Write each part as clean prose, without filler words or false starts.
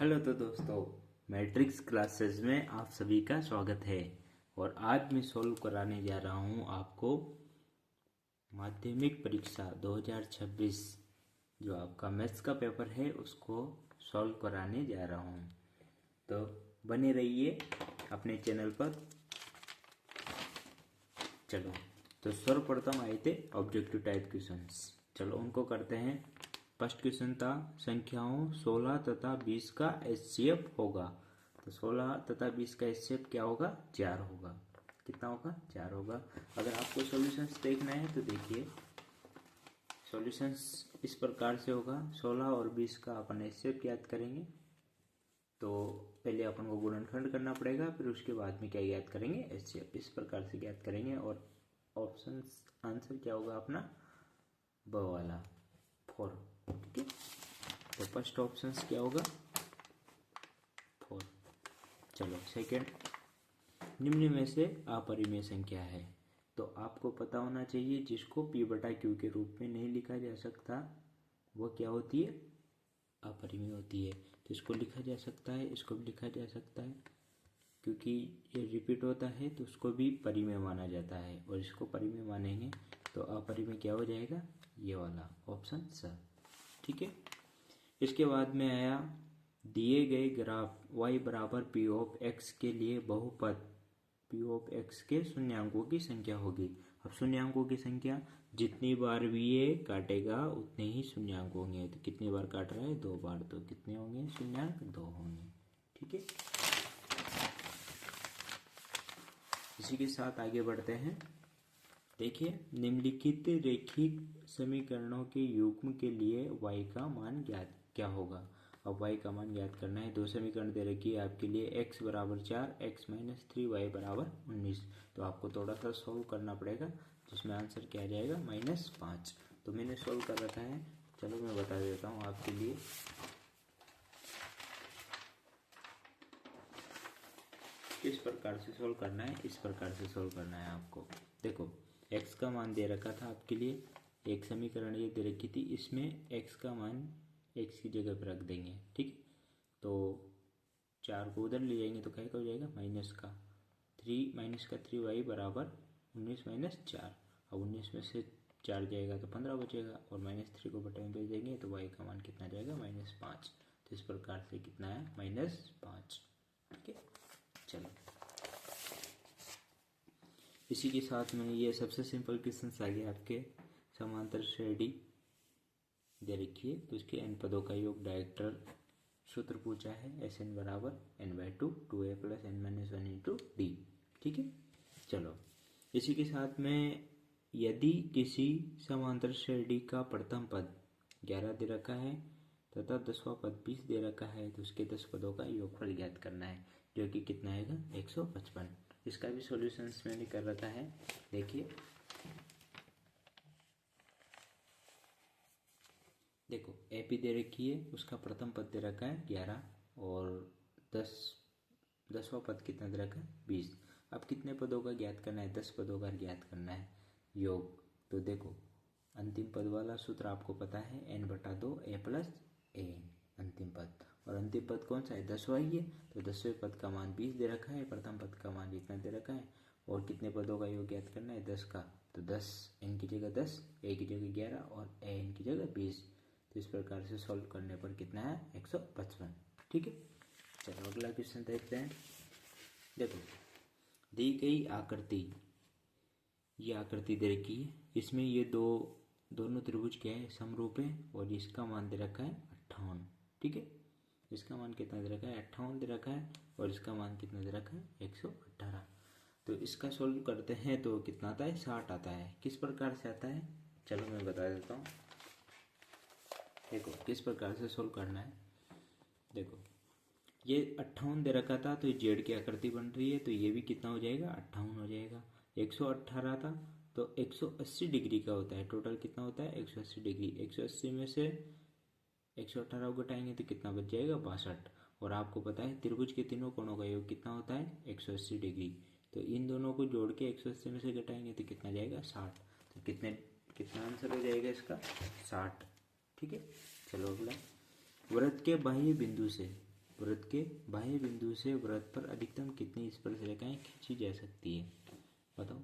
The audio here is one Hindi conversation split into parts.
हेलो तो दोस्तों, मैट्रिक्स क्लासेस में आप सभी का स्वागत है। और आज मैं सॉल्व कराने जा रहा हूँ आपको माध्यमिक परीक्षा 2026 जो आपका मैथ्स का पेपर है उसको सॉल्व कराने जा रहा हूँ। तो बने रहिए अपने चैनल पर। चलो तो सर्वप्रथम आए थे ऑब्जेक्टिव टाइप क्वेश्चंस। चलो उनको करते हैं। फर्स्ट क्वेश्चन था संख्याओं 16 तथा 20 का एचसीएफ होगा। तो 16 तथा 20 का एचसीएफ क्या होगा? 4 होगा। कितना होगा? 4 होगा। अगर आपको सॉल्यूशंस देखना है तो देखिए, सॉल्यूशंस इस प्रकार से होगा। 16 और 20 का अपन एचसीएफ याद करेंगे तो पहले अपन को गुणनखंड करना पड़ेगा, फिर उसके बाद में क्या याद करेंगे? एचसीएफ। इस प्रकार से याद करेंगे। और ऑप्शन आंसर क्या होगा अपना? ब वाला 4। ठीक है, तो फर्स्ट ऑप्शन क्या होगा? 4। चलो सेकंड, निम्न में से अपरिमेय संख्या है। तो आपको पता होना चाहिए जिसको p बटा क्यू के रूप में नहीं लिखा जा सकता वो क्या होती है? अपरिमेय होती है। तो इसको लिखा जा सकता है, इसको भी लिखा जा सकता है, क्योंकि ये रिपीट होता है तो उसको भी परिमेय माना जाता है। और इसको परिमेय मानेंगे तो अपरिमेय क्या हो जाएगा? ये वाला ऑप्शन स। ठीक है, इसके बाद में आया दिए गए ग्राफ y बराबर पी ऑफ एक्स के लिए बहुपद पी ऑफ एक्स के शून्यांकों की संख्या होगी। अब शून्यांकों की संख्या जितनी बार भी ये काटेगा उतने ही शून्यांक होंगे। तो कितनी बार काट रहा है? 2 बार। तो कितने होंगे शून्यांक? 2 होंगे। ठीक है, इसी के साथ आगे बढ़ते हैं। देखिए, निम्नलिखित रैखिक समीकरणों के युग्म के लिए y का मान ज्ञात क्या होगा? अब y का मान ज्ञात करना है। दो समीकरण दे रखी है आपके लिए, x बराबर 4, x माइनस 3, y बराबर 19। तो आपको थोड़ा सा सोल्व करना पड़ेगा, जिसमें आंसर क्या आ जाएगा? -5। तो मैंने सोल्व कर रखा है, चलो मैं बता देता हूँ आपके लिए। किस प्रकार से सोल्व करना है? इस प्रकार से सोल्व करना है आपको। देखो, x का मान दे रखा था आपके लिए, एक समीकरण ये दे रखी थी, इसमें x का मान x की जगह पर रख देंगे। ठीक, तो 4 को उधर ले जाएंगे तो क्या हो जाएगा? -3 y बराबर 19 माइनस 4। अब 19 में से 4 जाएगा तो 15 बचेगा, और -3 को बटे में भेज देंगे तो y का मान कितना जाएगा? -5। तो इस प्रकार से कितना है? -5। ठीक है, चलो इसी के साथ में ये सबसे सिंपल क्वेश्चन आ गया आपके। समांतर श्रेणी दे रखी है तो इसके n पदों का योग डायरेक्टर सूत्र पूछा है, Sn बराबर n/2 2a + n-1 into D. ठीक है, चलो इसी के साथ में यदि किसी समांतर श्रेणी का प्रथम पद 11 दे रखा है तथा 10वां पद 20 दे रखा है तो उसके 10 पदों का योगफल ज्ञात करना है, जो कि कितना आएगा? 155। इसका भी सॉल्यूशंस मैंने कर रखा है। देखिए, देखो एपी दे रखी है, उसका प्रथम पद दे रखा है 11, और 10वां पद कितना दे रखा है? 20। अब कितने पदों का ज्ञात करना है? 10 पदों का ज्ञात करना है योग। तो देखो, अंतिम पद वाला सूत्र आपको पता है, n/2 a + an अंतिम पद। और अंतिम पद कौन सा है? 10वां ही है। तो 10वें पद का मान 20 दे रखा है, प्रथम पद का मान कितना दे रखा है, और कितने पदों का योग ज्ञात करना है? 10 का। तो 10 n की जगह 10, a की जगह 11 और an की जगह 20। तो इस प्रकार से सॉल्व करने पर कितना है? 155। ठीक है, चलो अगला क्वेश्चन देखते हैं। देखो, दी गई आकृति, ये आकृति दे रखी है, इसमें ये दोनों त्रिभुज क्या है? समरूप है, और इसका मान दे रखा है 58। ठीक है, इसका मान कितना दे रखा है? 58 दे रखा है, और इसका मान कितना दे रखा है? 118। तो इसका सोल्व करते हैं तो कितना आता है? 60 आता है। किस प्रकार से आता है? चलो मैं बता देता हूँ। देखो किस प्रकार से सोल्व करना है। देखो, ये 58 दे रखा था तो ये जेड की आकृति बन रही है, तो ये भी कितना हो जाएगा? 58 हो जाएगा। 118 था तो 180 डिग्री का होता है। टोटल कितना होता है? 180 डिग्री। 180 में से 118 को घटाएंगे तो कितना बच जाएगा? 62। और आपको पता है त्रिभुज के तीनों कोणों का योग कितना होता है? 180 डिग्री। तो इन दोनों को जोड़ के 180 में से घटाएंगे तो कितना जाएगा? 60। तो कितना आंसर हो जाएगा इसका? 60। ठीक है, चलो अगला। वृत्त के बाह्य बिंदु से वृत्त के बाह्य बिंदु से वृत्त पर अधिकतम कितनी स्पर्शरेखाएं खींची जा सकती है? बताओ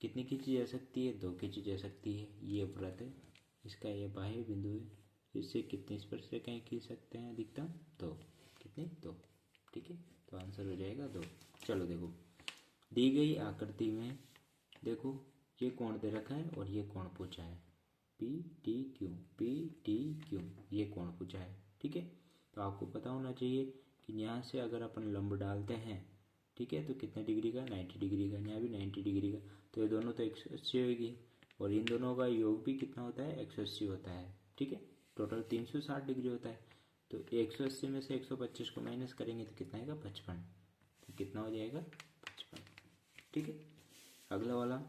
कितनी खींची जा सकती है? 2 खींची जा सकती है। ये वृत्त है, इसका ये बाह्य बिंदु है, इससे कितनी स्पर्शरेखाएं खींच सकते हैं अधिकतम? 2। कितनी? 2। ठीक है, तो आंसर हो जाएगा 2। चलो देखो, दी गई आकृति में देखो ये कोण दे रखा है और ये कोण पूछा है, पी टी क्यू, ये कोण पूछा है। ठीक है, तो आपको पता होना चाहिए कि यहाँ से अगर अपन लंब डालते हैं, ठीक है, तो कितने डिग्री का? 90 डिग्री का। यहाँ भी 90 डिग्री का, तो ये दोनों तो 180 होगी, और इन दोनों का योग भी कितना होता है? 180 होता है। ठीक है, टोटल 360 डिग्री होता है। तो 180 में से 125 को माइनस करेंगे तो कितना आएगा? 55। तो कितना हो जाएगा? 55। ठीक है, अगला वाला,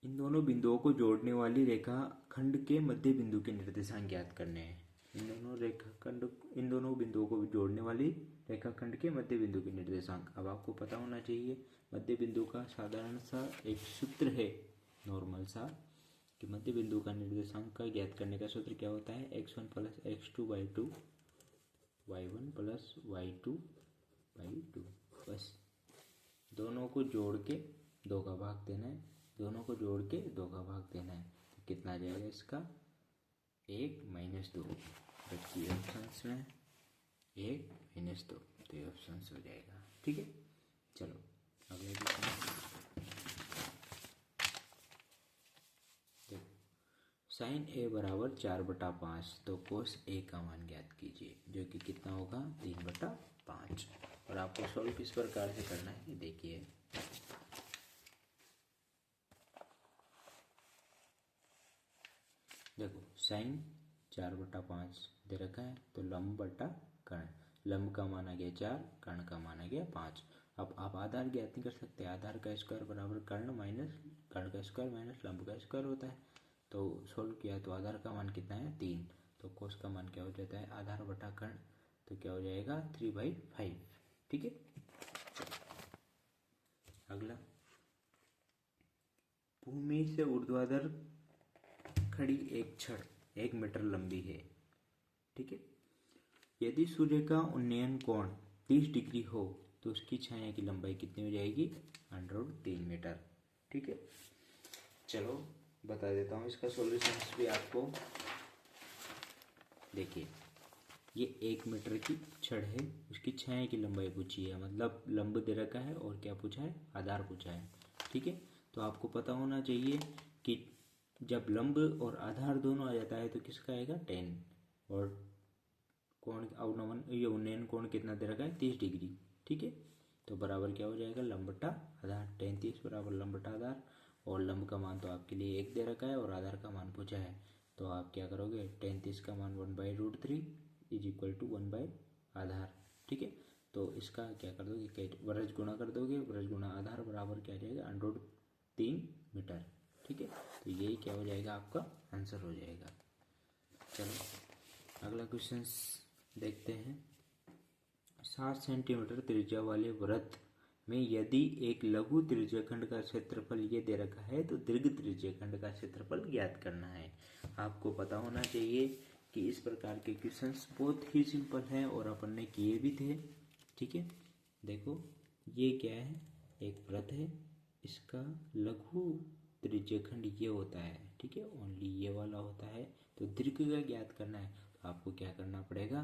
इन दोनों बिंदुओं को जोड़ने वाली रेखा खंड के मध्य बिंदु के निर्देशांक ज्ञात करने हैं। इन दोनों बिंदुओं को जोड़ने वाली रेखा खंड के मध्य बिंदु के निर्देशांक। अब आपको पता होना चाहिए मध्य बिंदु का साधारण सा एक सूत्र है, नॉर्मल सा, कि मध्य बिंदु का निर्देशांक का ज्ञात करने का सूत्र क्या होता है? x1 + x2/2 y1 + y2/2। बस दोनों को जोड़ के 2 का भाग देना है, दोनों को जोड़ के 2 का भाग देना है, तो कितना आ जाएगा इसका? 1 - 2। देखिए ऑप्शंस में 1 - 2, तो ये ऑप्शंस हो जाएगा। ठीक है, चलो अगले क्वेश्चन देखो, sin a बराबर 4/5, तो cos a का मान ज्ञात कीजिए, जो कि कितना होगा? 3/5। और आपको सॉल्व किस प्रकार से करना है देखिए, देखो साइन 4/5 दे रखा है, तो लंब बटा कर्ण, लंब का मान आ गया 4, कर्ण का मान आ गया 5। अब आप आधार ज्ञात नहीं कर सकते, आधार का स्क्वायर बराबर कर्ण माइनस कर्ण का स्क्वायर माइनस लंब का स्क्वायर होता है। तो सोल्व किया तो आधार का मान कितना है? 3। तो कोस का मान क्या हो जाता है? आधार बटा कर्ण, तो क्या हो जाएगा? 3/5। ठीक है, अगला, भूमि से ऊर्ध्वाधर खड़ी एक छड़ 1 मीटर लंबी है। ठीक है, यदि सूर्य का उन्नयन कोण 30 डिग्री हो तो उसकी छाया की लंबाई कितनी हो जाएगी? 3 मीटर। ठीक है, चलो बता देता हूँ इसका सॉल्यूशन भी आपको। देखिए ये 1 मीटर की छड़ है, उसकी छाया की लंबाई पूछी है, मतलब लंब दे रखा है और क्या पूछा है? आधार पूछा है। ठीक है, तो आपको पता होना चाहिए कि जब लंब और आधार दोनों आ जाता है तो किसका आएगा? 10। और कोण अवनमन ये उन्नयन कोण कितना दे रखा है? 30 डिग्री। ठीक है, तो बराबर क्या हो जाएगा? लंब बटा आधार। 10 30 बराबर लंब बटा आधार, और लंब का मान तो आपके लिए 1 दे रखा है और आधार का मान पूछा है, तो आप क्या करोगे? 10 30 का मान 1/√3 = 1 आधार। ठीक है, तो इसका क्या कर दोगे? वर्ज गुणा कर दोगे, वर्ज गुणा आधार बराबर क्या आ जाएगा? 3 मीटर। ठीक है, तो यही क्या हो जाएगा? आपका आंसर हो जाएगा। चलो अगला क्वेश्चन देखते हैं। 7 सेंटीमीटर त्रिज्या वाले वृत्त में यदि एक लघु त्रिज्याखंड का क्षेत्रफल ये दे रखा है तो दीर्घ त्रिज्याखंड का क्षेत्रफल ज्ञात करना है। आपको पता होना चाहिए कि इस प्रकार के क्वेश्चंस बहुत ही सिंपल हैं और अपन ने किए भी थे। ठीक है, देखो ये क्या है? एक वृत्त है, इसका लघु त्रिज्याखंड ये होता है। ठीक है, ओनली ये वाला होता है, तो दीर्घ का ज्ञात करना है, तो आपको क्या करना पड़ेगा?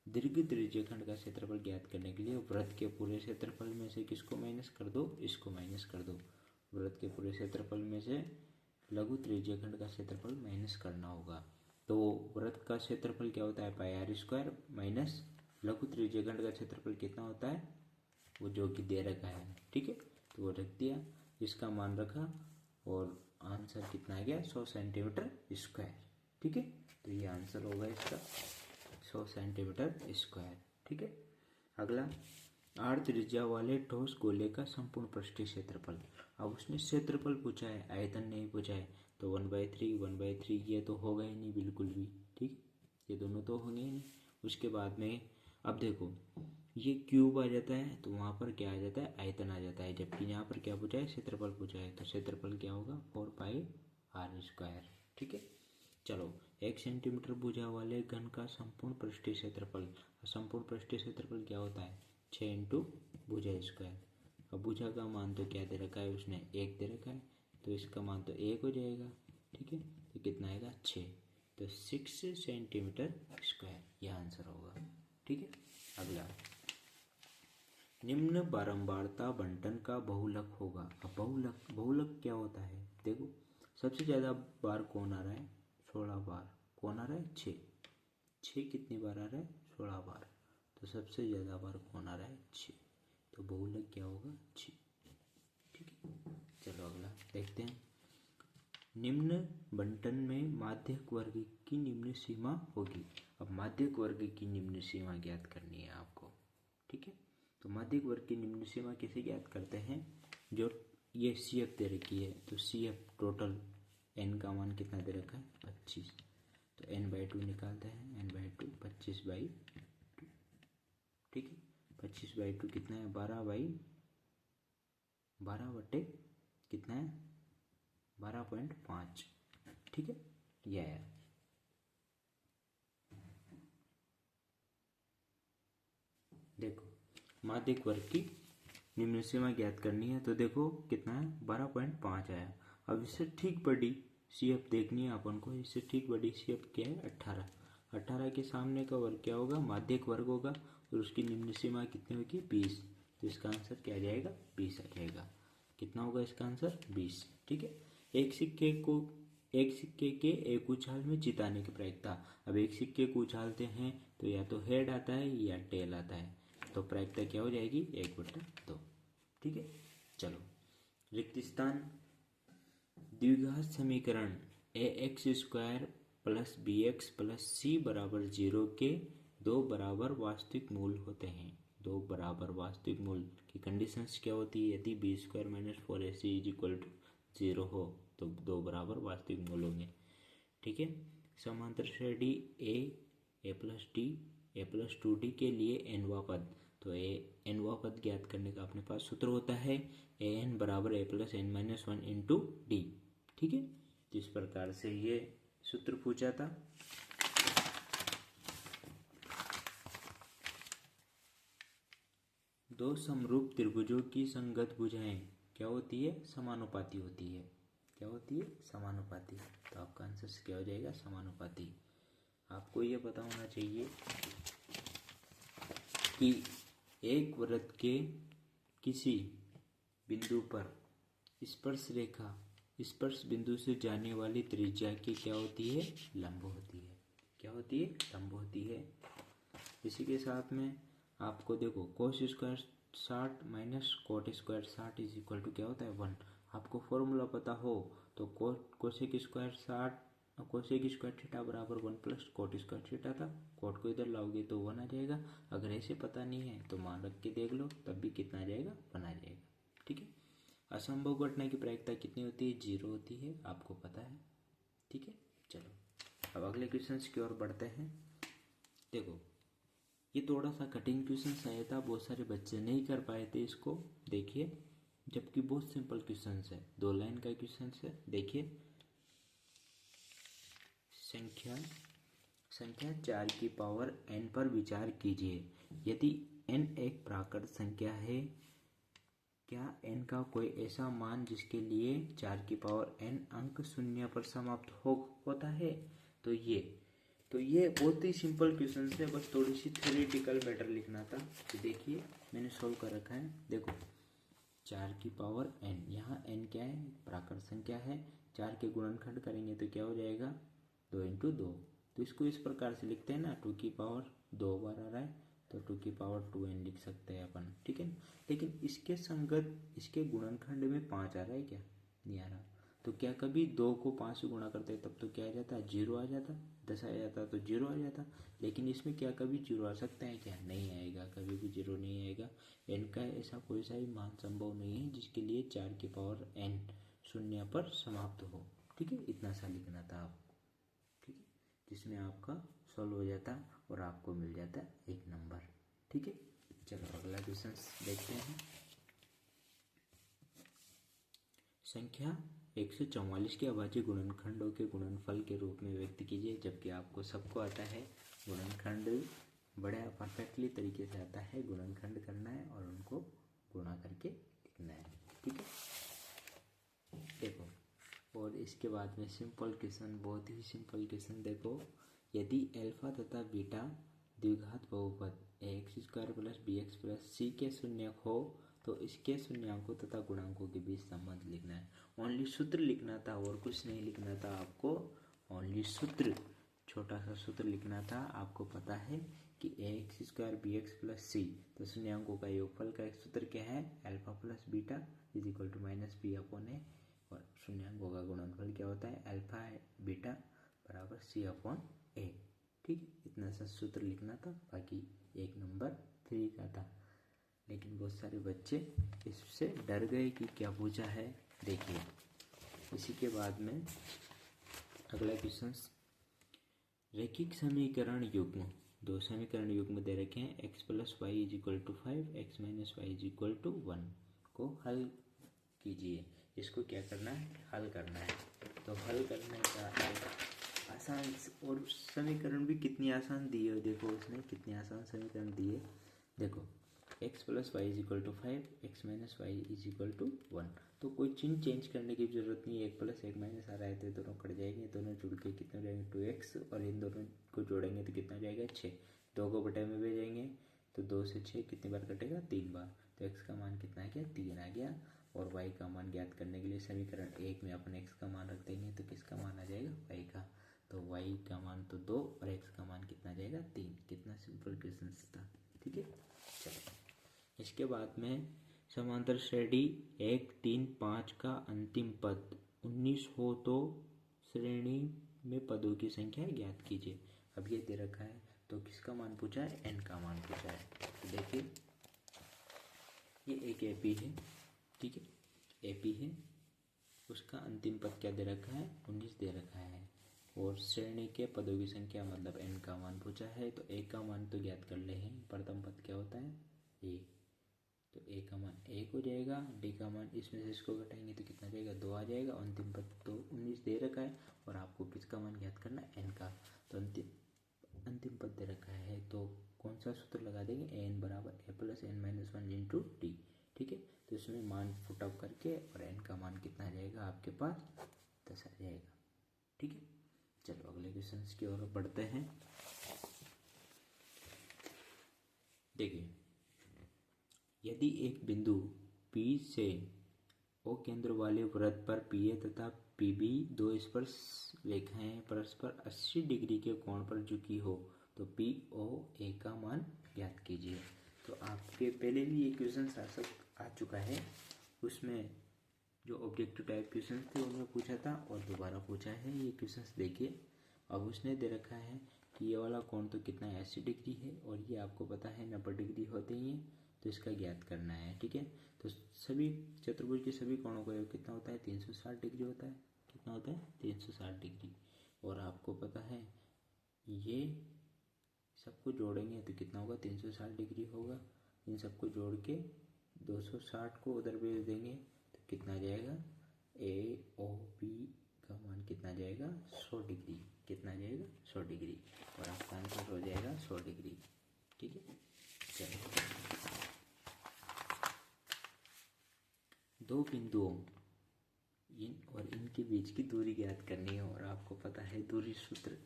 दीर्घ त्रिज्याखंड का क्षेत्रफल ज्ञात करने के लिए वृत्त के पूरे क्षेत्रफल में से किसको माइनस कर दो? इसको माइनस कर दो। वृत्त के पूरे क्षेत्रफल में से लघु त्रिज्याखंड का क्षेत्रफल माइनस करना होगा। तो वृत्त का क्षेत्रफल क्या होता है? πr² माइनस लघु त्रिज्याखंड का क्षेत्रफल कितना होता है? वो जो कि दे रखा है। ठीक है, तो वो रख दिया, इसका मान रखा, और आंसर कितना आ गया? 100 सेंटीमीटर स्क्वायर। ठीक है, तो ये आंसर होगा इसका 100 सेंटीमीटर स्क्वायर। ठीक है, अगला, r त्रिज्या वाले ठोस गोले का संपूर्ण पृष्ठीय क्षेत्रफल। अब उसने क्षेत्रफल पूछा है, आयतन नहीं पूछा है, तो 1/3 ये तो होगा ही नहीं बिल्कुल भी। ठीक, ये दोनों तो होंगे ही नहीं। उसके बाद में अब देखो ये क्यूब आ जाता है, तो वहाँ पर क्या आ जाता है? आयतन आ जाता है, जबकि यहाँ पर क्या पूछा है? क्षेत्रफल पूछा है, तो क्षेत्रफल क्या होगा? 4πr²। ठीक है, चलो 1 सेंटीमीटर भुजा वाले घन का संपूर्ण पृष्ठीय क्षेत्रफल, संपूर्ण पृष्ठीय क्षेत्रफल क्या होता है 6 इंटू भुजा स्क्वायर। अब भुजा का मान तो क्या दे रखा है उसने 1 दे रखा है, तो इसका मान तो 1 हो जाएगा, ठीक है। तो कितना आएगा 6, तो 6 सेंटीमीटर स्क्वायर, यह आंसर होगा, ठीक है। अगला, निम्न बारंबारता बंटन का बहुलक होगा। अब बहुलक क्या होता है, देखो सबसे ज़्यादा बार कौन आ रहा है 16 बार, कौन आ रहा है 6 कितनी बार आ रहा है 16 बार, तो सबसे ज़्यादा बार कौन आ रहा है 6, तो बहुलक क्या होगा 6, ठीक है। चलो अगला देखते हैं, निम्न बंटन में माध्यक वर्ग की निम्न सीमा होगी। अब माध्यक वर्ग की निम्न सीमा ज्ञात करनी है आपको, ठीक है। तो माध्यक वर्ग की निम्न सीमा कैसे ज्ञात करते हैं, जो ये सी एफ दे रखी है, तो सी एफ टोटल एन का मान कितना दे रखा है 25, तो n/2 निकालते हैं, n/2 25/2, ठीक है। 25/2 कितना है 12 कितना है 12.5, ठीक है। यह है, देखो माध्यक वर्ग की निम्न सीमा ज्ञात करनी है, तो देखो कितना है 12.5 आया। अब इससे ठीक बड़ी सी एफ देखनी है अपन को, इससे ठीक बड़ी सी एफ क्या है 18 के सामने का वर्ग क्या होगा माध्यक वर्ग होगा, और उसकी निम्न सीमा कितनी होगी 20, तो इसका आंसर क्या आ जाएगा 20 आ जाएगा। कितना होगा इसका आंसर 20, ठीक है। एक सिक्के के एक उछाल में जिताने की प्रायिकता। अब एक सिक्के को उछालते हैं तो या तो हेड आता है या टेल आता है, तो प्रायिकता क्या हो जाएगी 1/2, ठीक है। चलो रिक्त स्थान, द्विघात समीकरण ax² plus bx plus c बराबर 0 के दो बराबर वास्तविक मूल होते हैं। दो बराबर वास्तविक मूल की कंडीशंस क्या होती है, यदि b² - 4ac = 0 हो तो दो बराबर वास्तविक मूल होंगे, ठीक है। समांतर श्रेणी a+d a+2d के लिए nवा पद, तो nवा पद ज्ञात करने का अपने पास सूत्र होता है an बराबर a+n-1 इंटू डी, ठीक है। जिस प्रकार से ये सूत्र पूछा था, दो समरूप त्रिभुजों की संगत भुजाएं क्या होती है समानुपाती होती है, क्या होती है समानुपाती, तो आपका आंसर क्या हो जाएगा समानुपाती। आपको ये पता होना चाहिए कि एक वृत्त के किसी बिंदु पर स्पर्श रेखा स्पर्श बिंदु से जाने वाली त्रिज्या की क्या होती है लंब होती है, क्या होती है लंब होती है। इसी के साथ में आपको देखो cos² 60 minus cot² 60 is equal to क्या होता है 1। आपको फॉर्मूला पता हो तो cosec square 60 cosec square theta बराबर 1 प्लस कोट स्क्वायर थीटा था, कोट को इधर लाओगे तो 1 आ जाएगा। अगर ऐसे पता नहीं है तो मान रख के देख लो, तब भी कितना आ जाएगा 1 आ जाएगा, ठीक है। असंभव घटना की प्रायिकता कितनी होती है 0 होती है, आपको पता है, ठीक है। चलो अब अगले क्वेश्चन की ओर बढ़ते हैं। देखो ये थोड़ा सा कठिन क्वेश्चन आया था, बहुत सारे बच्चे नहीं कर पाए थे इसको, देखिए, जबकि बहुत सिंपल क्वेश्चन है, 2 लाइन का क्वेश्चन है। देखिए संख्या 4 की पावर n पर विचार कीजिए। यदि n एक प्राकृत संख्या है, क्या n का कोई ऐसा मान जिसके लिए 4 की पावर n अंक 0 पर समाप्त होता है। तो ये बहुत ही सिंपल क्वेश्चन है, बस थोड़ी सी थ्योरेटिकल मैटर लिखना था। तो देखिए मैंने सोल्व कर रखा है, देखो 4 की पावर n, यहाँ n क्या है प्राकृत संख्या है, 4 के गुणनखंड करेंगे तो क्या हो जाएगा 2 × 2, तो इसको इस प्रकार से लिखते हैं ना, 2 की पावर 2 बार आ रहा है तो 2 की पावर 2n लिख सकते हैं अपन, ठीक है। लेकिन इसके संगत इसके गुणनखंड में 5 आ रहा है क्या, नहीं आ रहा, तो क्या कभी 2 को 5 से गुणा करते हैं तब तो क्या आ जाता है 0 आ जाता, 10 आ जाता तो 0 आ जाता। लेकिन इसमें क्या कभी 0 आ सकता है क्या, नहीं आएगा, कभी भी 0 नहीं आएगा। n का ऐसा कोई सा भी मान संभव नहीं है जिसके लिए 4 की पावर n 0 पर समाप्त हो, ठीक है। इतना सा लिखना था आपको, ठीक है, जिसमें आपका सॉल्व हो जाता और आपको मिल जाता 1 नंबर, ठीक है। चलो अगला क्वेश्चन देखते हैं। संख्या 144 के अभाज्य गुणनखंडों के गुणनफल के रूप में व्यक्त कीजिए। जबकि आपको सबको आता है गुणनखंड, बड़ा परफेक्टली तरीके से आता है, गुणनखंड करना है और उनको गुणा करके लिखना है। ठीक है, देखो। और इसके बाद में सिंपल क्वेश्चन, बहुत ही सिंपल क्वेश्चन। देखो, यदि अल्फा तथा बीटा द्विघात बहुपद ax square plus bx plus c के शून्यक हो तो इसके शून्यांकों तथा गुणांकों के बीच संबंध लिखना है। ओनली सूत्र लिखना था और कुछ नहीं लिखना था आपको, ओनली सूत्र, छोटा सा सूत्र लिखना था। आपको पता है कि ax square bx plus c, तो शून्यांकों का योगफल का एक सूत्र क्या है, alpha plus beta is equal to minus B upon A, और शून्यांकों का गुणनफल क्या होता है, अल्फा बीटा बराबर सी अपॉन ए। ठीक है, इतना सा सूत्र लिखना था, बाकी 1 नंबर फ्री का था। लेकिन बहुत सारे बच्चे इससे डर गए कि क्या पूछा है। देखिए, इसी के बाद में अगला क्वेश्चन, रैखिक समीकरण युग्म, 2 समीकरण युग्म दे रखे हैं, x plus y is equal to 5, x minus y is equal to 1 को हल कीजिए। इसको क्या करना है, हल करना है। तो हल करने का आसान, और समीकरण भी कितनी आसान दी है, देखो उसने कितनी आसान समीकरण दी है। देखो, x plus y is equal to 5, x minus y is equal to 1, तो कोई चिन्ह चेंज करने की जरूरत नहीं है। 1 प्लस 1 माइनस आ रहा है तो दोनों कट जाएंगे, दोनों जुड़ के कितना हो जाएंगे 2x, और इन दोनों को जोड़ेंगे तो कितना हो जाएगा 6, 2 को बटे में भेजेंगे तो 2 से 6 कितनी बार कटेगा, 3 बार। तो x का मान कितना आ गया, 3 आ गया। और y का मान ज्ञात करने के लिए समीकरण 1 में अपन x का मान रख देंगे तो किसका मान आ जाएगा, y का। तो y का मान तो 2 और x का मान कितना आ जाएगा, 3। कितना सिंपल क्वेश्चन था। ठीक है, चलो। इसके बाद में समांतर श्रेणी 1, 3, 5 का अंतिम पद 19 हो तो श्रेणी में पदों की संख्या ज्ञात कीजिए। अब ये दे रखा है तो किसका मान पूछा है, n का मान पूछा है। तो देखिए, ये एक एपी है, ठीक है, एपी है, उसका अंतिम पद क्या दे रखा है, 19 दे रखा है। और श्रेणी के पदों की संख्या मतलब n का मान पूछा है, तो a का मान तो ज्ञात कर ले हैं। प्रथम पद क्या होता है, a, तो a का मान 1 हो जाएगा। d का मान, इसमें से इसको घटाएंगे तो कितना जाएगा, 2 आ जाएगा। अंतिम पद तो 19 दे रखा है और आपको किसका मान ज्ञात करना है, n का। तो अंतिम पद दे रखा है तो कौन सा सूत्र लगा देंगे, n बराबर a plus n minus 1 into D. ठीक है, तो इसमें मान फुटअप करके और n का मान कितना आ जाएगा आपके पास, 10 आ जाएगा। ठीक है, चलो अगले क्वेश्चन की ओर बढ़ते हैं। देखिए, यदि एक बिंदु P से O केंद्र वाले वृत्त पर PA तथा PB दो स्पर्श रेखाएं परस्पर 80 डिग्री के कोण पर झुकी हो तो POA का मान ज्ञात कीजिए। तो आपके पहले भी ये क्वेश्चन आ चुका है, उसमें जो ऑब्जेक्टिव टाइप क्वेश्चन थे उनमें पूछा था और दोबारा पूछा है ये क्वेश्चन। देखिए, अब उसने दे रखा है कि ये वाला कोण तो कितना 80 डिग्री है और ये आपको पता है 90 डिग्री होते ही है, तो इसका ज्ञात करना है। ठीक है, तो सभी चतुर्भुज के सभी कोणों का योग कितना होता है, 360 डिग्री होता है। कितना होता है, 360 डिग्री। और आपको पता है ये सबको जोड़ेंगे तो कितना होगा, 360 डिग्री होगा। इन सबको जोड़ के 260 को उधर भेज देंगे तो कितना जाएगा, AOB का मान कितना जाएगा, 100 डिग्री। कितना जाएगा, 100 डिग्री। और आपका आंसर हो जाएगा 100 डिग्री। ठीक है, चलो। दो बिंदुओं इन और इनके बीच की दूरी ज्ञात करनी है और आपको पता है दूरी सूत्र,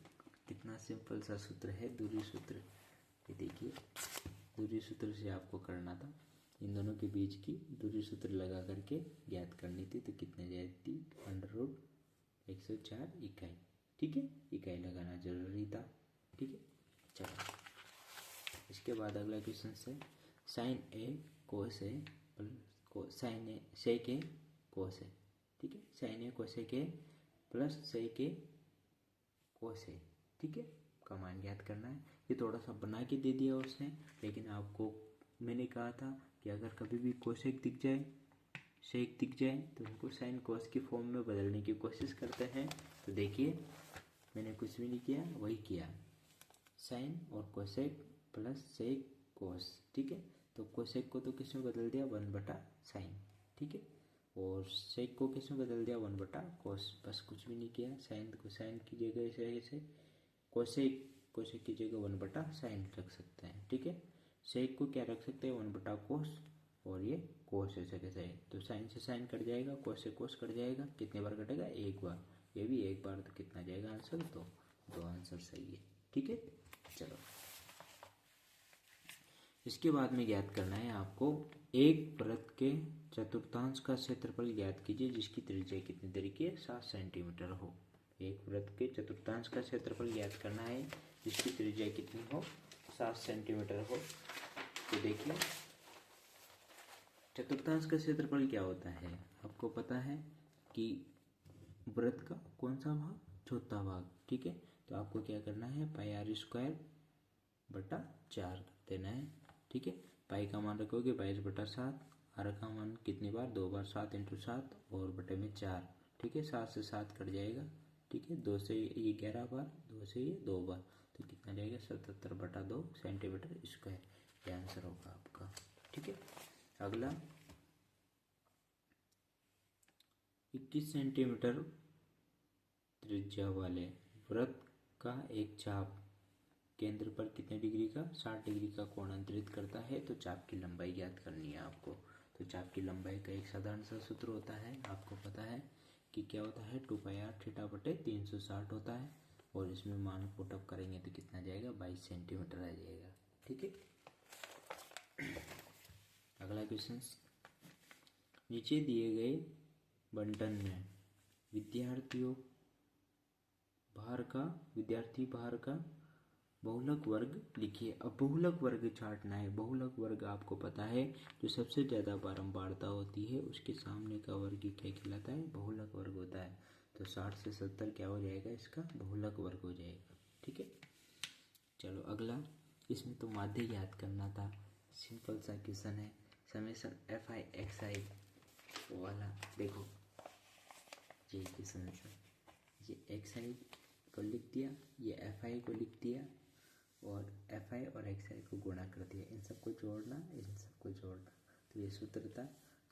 कितना सिंपल सा सूत्र है दूरी सूत्र। ये देखिए, दूरी सूत्र से आपको करना था, इन दोनों के बीच की दूरी सूत्र लगा करके ज्ञात करनी थी। तो कितने जाती, √104 इकाई। ठीक है, इकाई लगाना जरूरी था। ठीक है, चलो। इसके बाद अगला क्वेश्चन है sine A cos A plus sine A sec A cos A. ठीक है, sine A cosec A plus sec A cos A. ठीक है, का मान ज्ञात करना है। ये थोड़ा सा बना के दे दिया उसने, लेकिन आपको मैंने कहा था कि अगर कभी भी कोसेक दिख जाए, सेक दिख जाए तो उनको साइन कोस की फॉर्म में बदलने की कोशिश करते हैं। तो देखिए, मैंने कुछ भी नहीं किया, वही किया, साइन और कोसेक प्लस सेक कोस। ठीक है, तो कोसेक को तो किस में बदल दिया, 1/sin। ठीक है, और सेक को किस में बदल दिया, 1/cos, बस कुछ भी नहीं किया। साइन को साइन की जगह से कोसेक, कोसेक की जगह 1/sin रख सकते हैं, ठीक है। सेक को क्या रख सकते हैं, 1/cos, और ये कोस ऐसे कैसे है, तो साइन से साइन कट जाएगा, कोस से कोस कट जाएगा, कितने बार कटेगा, एक बार, ये भी एक बार, तो कितना जाएगा आंसर, तो दो आंसर सही है, ठीक है। चलो इसके बाद में ज्ञात करना है आपको, एक वृत्त के चतुर्थांश का क्षेत्रफल ज्ञात कीजिए जिसकी त्रिज्या कितनी तरीके 7 सेंटीमीटर हो। एक वृत्त के चतुर्थांश का क्षेत्रफल ज्ञात करना है जिसकी त्रिज्या कितनी हो, 7 सेंटीमीटर हो। तो देखिए चतुर्थांश का क्षेत्रफल क्या होता है, आपको पता है कि वृत्त का कौन सा भाग, चौथा भाग, ठीक है। तो आपको क्या करना है, πr²/4 कर देना है, ठीक है। पाई का मान रखोगे 22/7, आर का मान कितनी बार, 2 बार, 7 × 7 और बटे में 4, ठीक है। 7 से 7 कट जाएगा, ठीक है। 2 से ये 11 बार, 2 से ये 2 बार, तो कितना जाएगा 77/2 सेंटीमीटर स्क्वायर, ये आंसर होगा आपका, ठीक है। अगला 21 सेंटीमीटर त्रिज्या वाले वृत्त का एक चाप केंद्र पर कितने डिग्री का, 60 डिग्री का कोण अंतरित करता है, तो चाप की लंबाई ज्ञात करनी है आपको। तो चाप की लंबाई का एक साधारण सा सूत्र होता है, आपको पता है कि क्या होता है, 2πr/360 होता है, और इसमें मान पुटअप करेंगे तो कितना जाएगा, 22 सेंटीमीटर आ जाएगा, ठीक है। अगला क्वेश्चन, नीचे दिए गए बंटन में विद्यार्थी भार का बहुलक वर्ग लिखिए। अब बहुलक वर्ग छांटना है। बहुलक वर्ग आपको पता है जो सबसे ज़्यादा बारंबारता होती है उसके सामने का वर्ग क्या कहलाता है, बहुलक वर्ग होता है। तो 60 से 70 क्या हो जाएगा, इसका बहुलक वर्ग हो जाएगा, ठीक है। चलो अगला, इसमें तो माध्य याद करना था, सिंपल सा क्वेश्चन है, समेशन FI/XI वाला। देखो ये क्वेश्चन है, ये XI को लिख दिया, ये FI को लिख दिया, और FI और XI को गुणा कर दिया, इन सबको जोड़ना, इन सबको जोड़ना। तो ये सूत्र था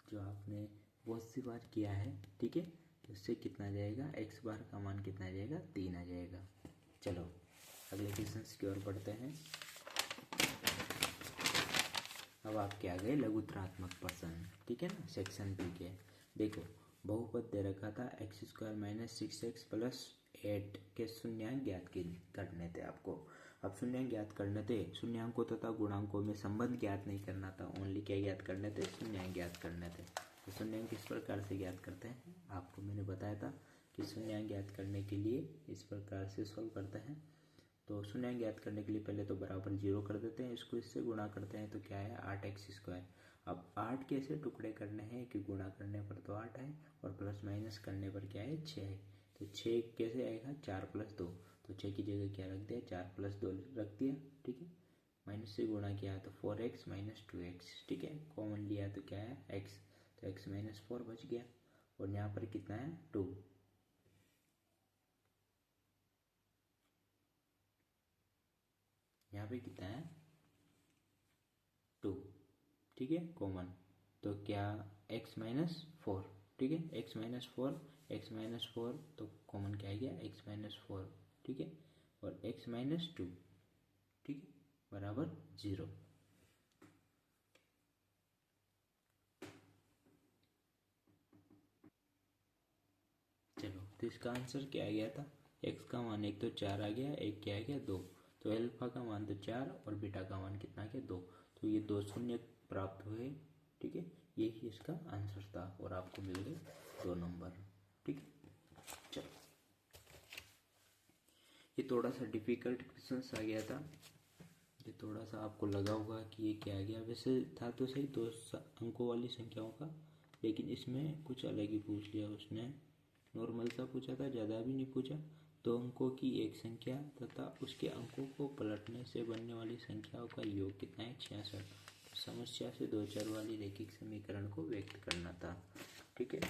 जो आपने बहुत सी बार किया है, ठीक है। तो इससे कितना जाएगा, x बार का मान कितना आ जाएगा, 3 आ जाएगा। चलो अगले क्वेश्चन की ओर बढ़ते हैं। अब आपके आ गए लघुत्रात्मक प्रश्न, ठीक है ना, सेक्शन बी के। देखो बहुपद दे रखा था x² - 6x + 8 के शून्यांक ज्ञात करने थे आपको। अब शून्यांक ज्ञात करने थे, शून्यांकों तथा गुणांकों में संबंध ज्ञात नहीं करना था, ओनली क्या ज्ञात करने थे, शून्यांक ज्ञात करने थे। तो शून्यांक किस प्रकार से ज्ञात करते हैं, आपको मैंने बताया था कि शून्यांक ज्ञात करने के लिए इस प्रकार से सॉल्व करते हैं। तो शून्यांक ज्ञात करने के लिए पहले तो बराबर 0 कर देते हैं, इसको इससे गुणा करते हैं तो क्या है, 8x²। अब 8 कैसे टुकड़े करने हैं कि गुणा करने पर तो 8 है और प्लस माइनस करने पर क्या है, 6 है। तो 6 कैसे आएगा, 4 + 2, तो 6 की जगह क्या रख दिया, 4 + 2 रख दिया, ठीक है। माइनस से गुणा किया तो 4x - 2x, ठीक है। कॉमन लिया तो क्या है, x, तो x - 4 बच गया, और यहाँ पर कितना है, 2। यहाँ पे कितना है, 2, ठीक है, कॉमन। तो क्या x - 4, ठीक है, x - 4, x - 4, तो कॉमन क्या आ गया, x - 4, ठीक है, और x - 2, ठीक है, बराबर 0। चलो तो इसका आंसर क्या आ गया था, x का मान एक तो 4 आ गया, एक क्या आ गया, 2। तो अल्फा का मान तो 4 और बीटा का मान कितना आ गया, 2। तो ये 2 शून्य प्राप्त हुए, ठीक है। यही इसका आंसर था और आपको मिल गए 2 नंबर, ठीक है। चलो ये थोड़ा सा डिफिकल्ट क्वेश्चन आ गया था, ये थोड़ा सा आपको लगा होगा कि ये क्या आ गया, वैसे था तो सही 2 अंकों वाली संख्याओं का, लेकिन इसमें कुछ अलग ही पूछ लिया उसने, नॉर्मल सा पूछा था, ज़्यादा भी नहीं पूछा। 2 अंकों की एक संख्या तथा उसके अंकों को पलटने से बनने वाली संख्याओं का योग कितना है, 66। समस्या से 2 चर वाली रैखिक समीकरण को व्यक्त करना था, ठीक है।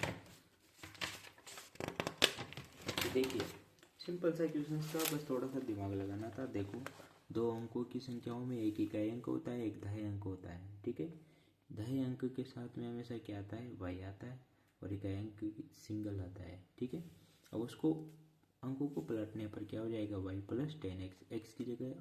तो देखिए सिंपल सा क्वेश्चन था, बस थोड़ा सा दिमाग लगाना था। देखो 2 अंकों की संख्याओं में एक इकाई अंक होता है, एक दहाई अंक होता है, ठीक है। दहाई अंक के साथ में हमेशा क्या आता है, y आता है, और इकाई अंक सिंगल आता है, ठीक है। अब उसको अंकों को पलटने पर क्या हो जाएगा, y प्लस 10x, x की जगह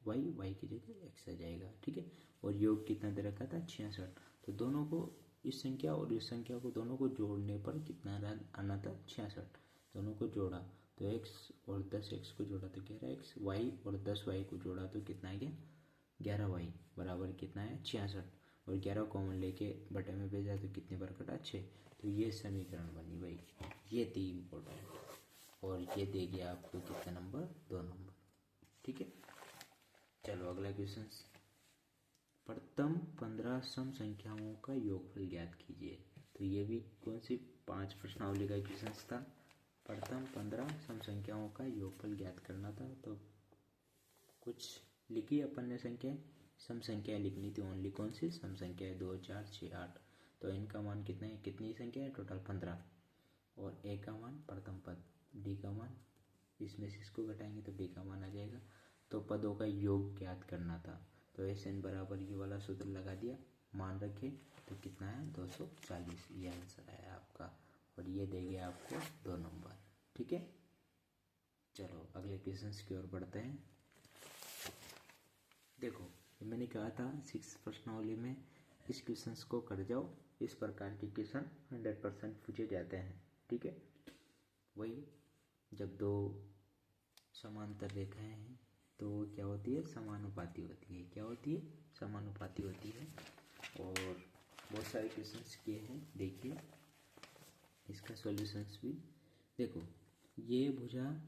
y की जगह x आ जाएगा, ठीक है। और योग कितना दे रखा था, 66। तो दोनों को, इस संख्या और इस संख्या को दोनों को जोड़ने पर कितना आना था, 66। दोनों को जोड़ा तो x और 10x को जोड़ा तो 11x, y और 10y को जोड़ा तो कितना आ गया, 11y बराबर कितना है, 66। और 11 कॉमन लेके बटे में भेजा तो कितने बार कटा, 6। तो ये समीकरण बनी भाई, ये थी इम्पोर्टेंट। और ये दे गया आपको कितना नंबर, 2 नंबर, ठीक है। चलो अगला क्वेश्चन, प्रथम 15 सम संख्याओं का योगफल ज्ञात कीजिए। तो ये भी कौन सी 5 प्रश्नावली का क्वेश्चन था, प्रथम 15 सम संख्याओं का योगफल ज्ञात करना था। तो कुछ लिखी अपन ने संख्याएं, सम संख्याएं लिखनी थी ओनली, कौन सी सम संख्याएं, 2 4 6 8। तो इनका मान कितना है, कितनी संख्या है, टोटल 15। और ए का मान प्रथम पद, डी का मान, इसमें से इसको घटाएंगे तो डी का मान आ जाएगा। तो पदों का योग ज्ञात करना था। तो एस एन बराबर ये वाला सूत्र लगा दिया, मान रखे तो कितना है, 240। ये आंसर आया आपका, और ये देंगे आपको 2 नंबर, ठीक है। चलो अगले क्वेश्चन की ओर बढ़ते हैं। देखो मैंने कहा था 6 प्रश्नावली में इस क्वेश्चन को कर जाओ, इस प्रकार के क्वेश्चन 100% पूछे जाते हैं, ठीक है। वही जब दो समांतर रेखाएं हैं तो क्या होती है, समानुपाती होती है। क्या होती है, समानुपाती होती है। और बहुत सारे क्वेश्चंस किए हैं, देखिए इसका सॉल्यूशंस भी देखो। ये भुजा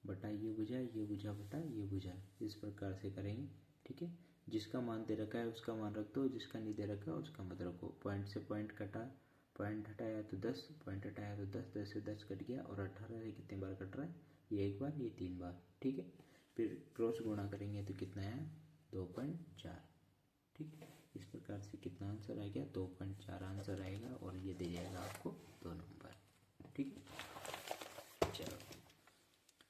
बटा ये भुजा, ये भुजा बटा ये भुजा, इस प्रकार से करेंगे, ठीक है। जिसका मान दे रखा है उसका मान रख दो, जिसका नहीं दे रखा है उसका मत रखो। पॉइंट से पॉइंट कटा, पॉइंट हटाया तो 10, पॉइंट हटाया तो 10, 10 से 10 कट गया। और 18 से कितने बार कट रहा है, ये 1 बार, ये 3 बार, ठीक है। फिर क्रॉस गुणा करेंगे तो कितना है, 2.4, ठीक है। इस प्रकार से कितना आंसर आ गया, 2.4 आंसर आएगा। और ये दे जाएगा आपको 2 नंबर, ठीक है। चलो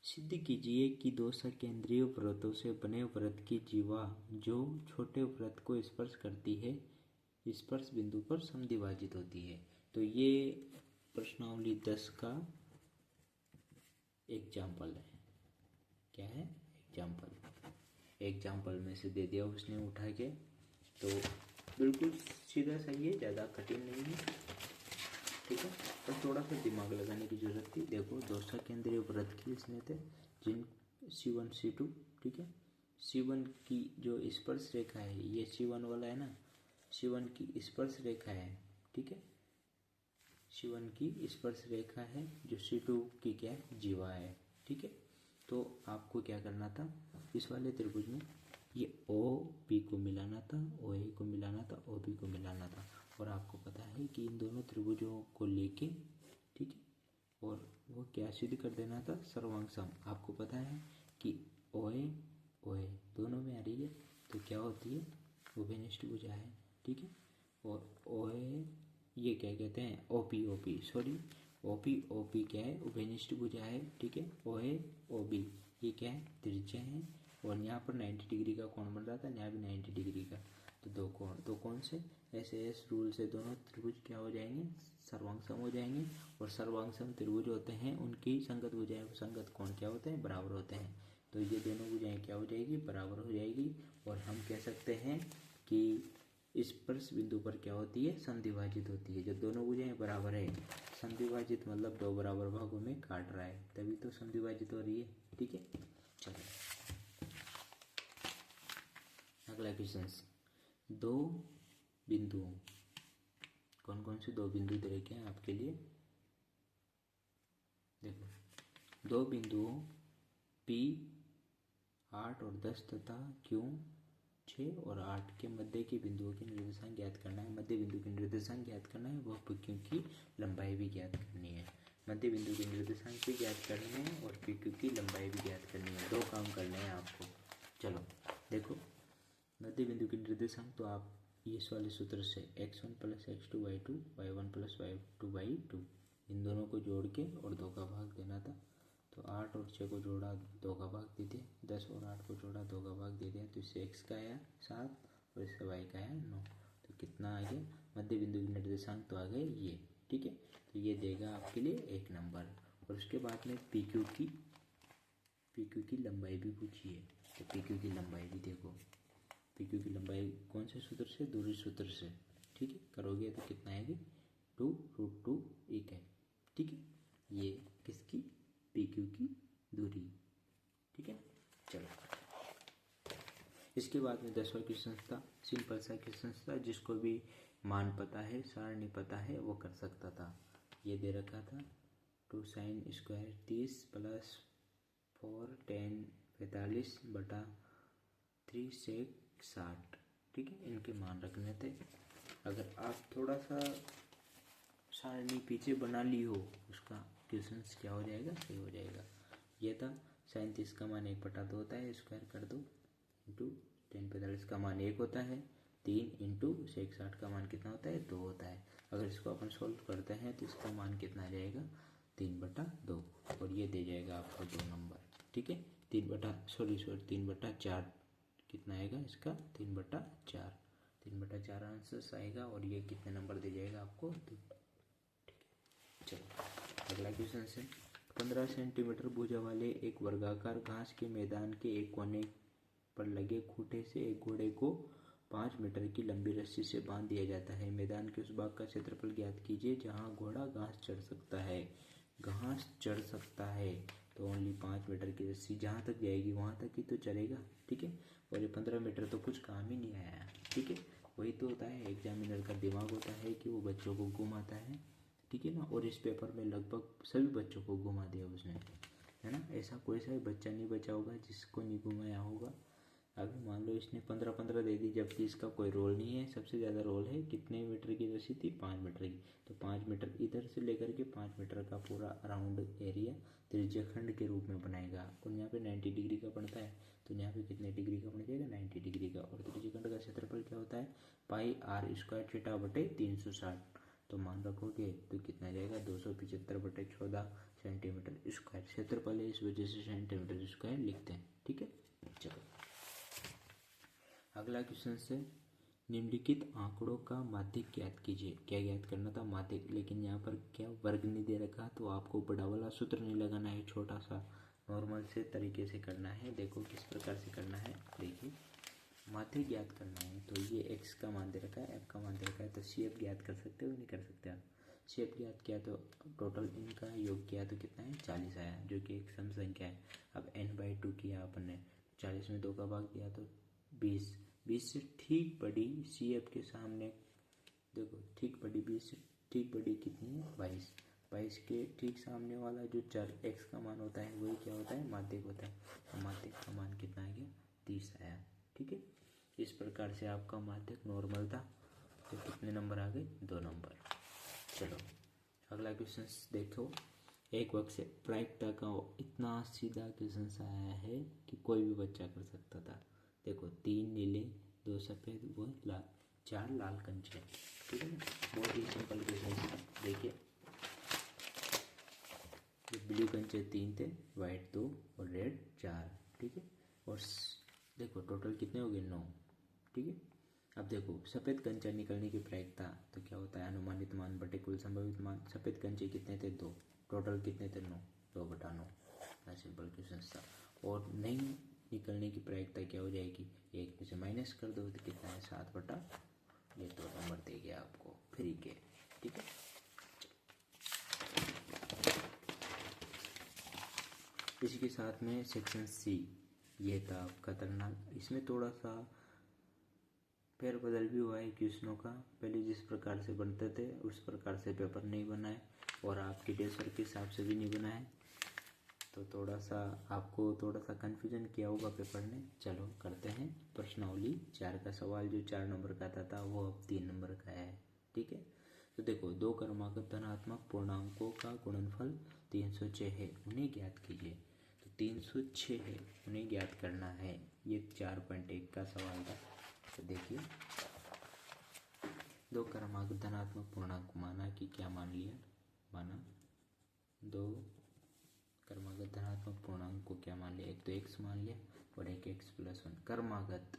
सिद्ध कीजिए कि दो सकेंद्रीय वृत्तों से बने वृत्त की जीवा जो छोटे वृत्त को स्पर्श करती है, स्पर्श बिंदु पर समद्विभाजित होती है। तो ये प्रश्नावली 10 का एग्जाम्पल है। क्या है, एग्जाम्पल। एग्जाम्पल में से दे दिया उसने उठा के, तो बिल्कुल सीधा सही है, ज़्यादा कठिन नहीं है, ठीक है। पर थोड़ा सा दिमाग लगाने की जरूरत थी। देखो दो सकेंद्रीय वृत्त की इसमें थे, जिन C1 C2, ठीक है। C1 की जो स्पर्श रेखा है, ये C1 वाला है ना, C1 की स्पर्श रेखा है, ठीक है। C1 की स्पर्श रेखा है, जो C2 की क्या है, जीवा है, ठीक है। तो आपको क्या करना था, इस वाले त्रिभुज में ये OP को मिलाना था, OA को मिलाना था, OB को मिलाना था। और आपको पता है कि इन दोनों त्रिभुजों को लेके, ठीक है, और वो क्या सिद्ध कर देना था, सर्वांग सम। आपको पता है कि OA दोनों में आ रही है, तो क्या होती है, उभयनिष्ठ भुजा है, ठीक है। और OA ये क्या कहते हैं, OP क्या है, उभयनिष्ठ भुजा है, ठीक है। OB ये क्या है, त्रिज्या है। और यहाँ पर 90 डिग्री का कोण बन रहा था, यहाँ भी 90 डिग्री का। तो दो कोण से SAS रूल से दोनों त्रिभुज क्या हो जाएंगे, सर्वांग सम हो जाएंगे। और सर्वांग सम त्रिभुज होते हैं, उनकी संगत भुजाएं, संगत कोण क्या होते हैं, बराबर होते हैं। तो ये दोनों भुजाएं क्या हो जाएगी, बराबर हो जाएगी। और हम कह सकते हैं कि स्पर्श बिंदु पर क्या होती है, समद्विभाजित होती है। जब दोनों भुजाएं बराबर है, समद्विभाजित मतलब दो बराबर भागों में काट रहा है, तभी तो समद्विभाजित हो रही है, ठीक है। चलो अगला क्वेश्चन, दो बिंदुओं, कौन कौन से दो बिंदु दे रखे हैं आपके लिए, देखो दो बिंदुओं P 8 और 10 तथा Q 6 और 8 के मध्य के बिंदुओं की निर्देशांक ज्ञात करना है। मध्य बिंदु की निर्देशांक ज्ञात करना है, वह PQ की लंबाई भी ज्ञात करनी है। मध्य बिंदु के निर्देशांक भी ज्ञात करने हैं और PQ की लंबाई भी ज्ञात करनी है। दो काम करने हैं आपको। चलो देखो मध्य बिंदु के निर्देशांक तो आप इस वाले सूत्र से x1 + x2 y2 y1 + y2 y2 इन दोनों को जोड़ के और 2 का भाग देना था। तो 8 और 6 को जोड़ा, 2 का भाग दे दिया। 10 और 8 को जोड़ा, 2 का भाग दे दिया। तो इससे x का आया 7 और इससे y का आया 9। तो कितना आ गया, मध्य बिंदु के निर्देशांक तो आ गए ये, ठीक है। तो ये देगा आपके लिए 1 नंबर। और उसके बाद में पी क्यू की लंबाई भी पूछी है। तो पी क्यू की लंबाई भी देखो, पी क्यू की लंबाई कौन से सूत्र से, दूरी सूत्र से, ठीक है। करोगे तो कितना आएगी, 2√2 एक है, ठीक है। ये किसकी, पी क्यू की दूरी, ठीक है। चलो इसके बाद में 10वां क्वेश्चन था, सिंपल सा क्वेश्चन था, जिसको भी मान पता है, सारणी पता है, वो कर सकता था। ये दे रखा था 2 sin स्क्वायर 30 प्लस 4 10 45 बटा 3 sec 60, ठीक है। इनके मान रखने थे। अगर आप थोड़ा सा सारणी पीछे बना ली हो, उसका क्वेश्चन क्या हो जाएगा, सही हो जाएगा। ये था sin 30 का मान 1/2 होता है, स्क्वायर कर दो, इंटू 10 45 का मान 1 होता है, 3 इंटू sec 60 का मान कितना होता है, 2 होता है। अगर इसको अपन सोल्व करते हैं तो इसका मान कितना आ जाएगा, 3/2, और ये दे जाएगा आपको 2 नंबर, ठीक है। 3/4 कितना आएगा इसका, 3/4, 3/4 आंसर आएगा। और ये कितने नंबर दे जाएगा आपको, 2, ठीक है। चलो अगला क्वेश्चन है, 15 सेंटीमीटर भुजा वाले एक वर्गाकार घास के मैदान के एक कोने पर लगे खूंटे से एक घोड़े को 5 मीटर की लंबी रस्सी से बांध दिया जाता है। मैदान के उस भाग का क्षेत्रफल ज्ञात कीजिए जहां घोड़ा घास चढ़ सकता है। घास चढ़ सकता है तो ओनली 5 मीटर की रस्सी जहां तक जाएगी वहां तक ही तो चलेगा, ठीक है। और ये 15 मीटर तो कुछ काम ही नहीं आया, ठीक है। वही तो होता है, एग्जामिनर का दिमाग होता है कि वो बच्चों को घुमाता है, ठीक है ना। और इस पेपर में लगभग सभी बच्चों को घुमा दिया उसने, है ना। ऐसा कोई सा बच्चा नहीं बचा होगा जिसको नहीं घुमाया होगा। अभी मान लो इसने 15-15 दे दी, जबकि इसका कोई रोल नहीं है। सबसे ज़्यादा रोल है, कितने मीटर की रस्सी थी, 5 मीटर की। तो 5 मीटर इधर से लेकर के 5 मीटर का पूरा अराउंड एरिया त्रिज्यखंड के रूप में बनाएगा। और यहाँ पे 90 डिग्री का बनता है, तो यहाँ पे कितने डिग्री का बन जाएगा, 90 डिग्री का। और त्रिज्यखंड का क्षेत्रफल क्या होता है, पाई आर स्क्वायर थीटा बटे 360। तो मान रखोगे तो कितना जाएगा, 275/14 सेंटीमीटर स्क्वायर क्षेत्रफल है, इस वजह से सेंटीमीटर स्क्वायर लिखते हैं, ठीक है। चलो अगला क्वेश्चन से, निम्नलिखित आंकड़ों का माध्यक ज्ञात कीजिए। क्या ज्ञात करना था, माध्यक। लेकिन यहाँ पर क्या वर्ग नहीं दे रखा, तो आपको बड़ा वाला सूत्र नहीं लगाना है, छोटा सा नॉर्मल से तरीके से करना है। देखो किस प्रकार से करना है, देखिए माध्यक ज्ञात करना है। तो ये x का मान दे रखा है, f का मान दे रखा है, तो CF ज्ञात कर सकते हो, नहीं कर सकते आप। CF ज्ञात किया तो टोटल इनका योग किया तो कितना है, 40 आया, जो कि एक सम संख्या है। अब n/2 किया अपन ने, 40 में 2 का भाग दिया तो 20, 20 से ठीक बड़ी CF के सामने देखो, ठीक बड़ी 20 से ठीक बड़ी कितनी है, 22, 22 के ठीक सामने वाला जो चर x का मान होता है वही क्या होता है, माध्यक होता है। तो माध्यक का मान कितना आ गया, 30 आया, ठीक है। इस प्रकार से आपका माध्यक नॉर्मल था, तो कितने नंबर आ गए, 2 नंबर। चलो अगला क्वेश्चन देखो, एक वक्त से प्रायिकता का इतना सीधा क्वेश्चन आया है कि कोई भी बच्चा कर सकता था। देखो 3 नीले 2 सफ़ेद व लाल, 4 लाल कंचे, ठीक है ना। बहुत ही सिंपल क्वेश्चन। देखिए ब्लू कंचे 3 थे, वाइट 2 और रेड 4, ठीक है। और देखो टोटल कितने हो गए, 9, ठीक है। अब देखो सफ़ेद कंचा निकलने की प्रायिकता तो क्या होता है, अनुमानित मान बटे कुल संभावित मान। सफ़ेद कंचे कितने थे, 2, टोटल कितने थे, 9, 2/9। इतना सिंपल क्वेश्चन था। और नहीं निकलने की प्रायिकता क्या हो जाएगी, 1 में से माइनस कर दो तो कितना है, 7/, ये 2 नंबर दे गया आपको फ्री के, ठीक है। इसी के साथ में सेक्शन C ये था खतरनाक। इसमें थोड़ा सा फेरबदल भी हुआ है क्वेश्चनों का। पहले जिस प्रकार से बनते थे उस प्रकार से पेपर नहीं बना है, और आपके टेस्टर के हिसाब से भी नहीं बना है, तो थोड़ा सा आपको थोड़ा सा कन्फ्यूजन किया होगा पेपर ने। चलो करते हैं प्रश्नावली 4 का सवाल, जो 4 नंबर का था वो अब 3 नंबर का है, ठीक है। तो देखो 2 क्रमागत धनात्मक पूर्णांकों का गुणनफल 306 है, उन्हें ज्ञात कीजिए। तो 306 है, उन्हें ज्ञात करना है, ये 4.1 का सवाल था। तो देखिए 2 क्रमागत धनात्मक पूर्णांक माना कि क्या मान लिया, माना 2 क्रमागत धनात्मक पूर्णांक को क्या मान लिया, एक तो x मान लिया और एक x+1 क्रमागत,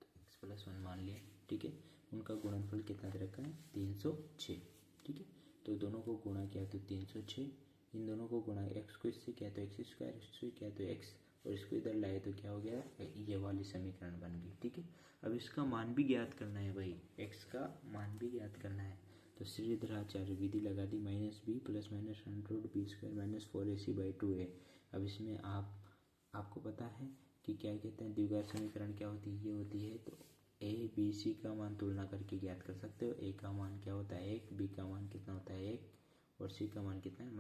तो x+1 मान लिया, ठीक है। उनका गुणनफल कितना दे रखा है, 306, ठीक है। तो दोनों को गुणा किया तो 306, इन दोनों को गुणा एक्स को इससे किया तो एक्स स्क्वायर, इससे किया तो एक्स, और इसको इधर लाए तो क्या हो गया, ये वाली समीकरण बन गई। ठीक है, अब इसका मान भी ज्ञात करना है भाई, एक्स का मान भी ज्ञात करना है। तो श्रीधराचार्य विधि लगा दी, minus B plus minus under root B square minus 4ac/2a। अब इसमें आपको पता है कि क्या कहते हैं, द्विघात समीकरण क्या होती है, ये होती है। तो ए बी सी का मान तुलना करके ज्ञात कर सकते हो। ए का मान क्या होता है 1, बी का मान कितना होता है 1, और सी का मान कितना है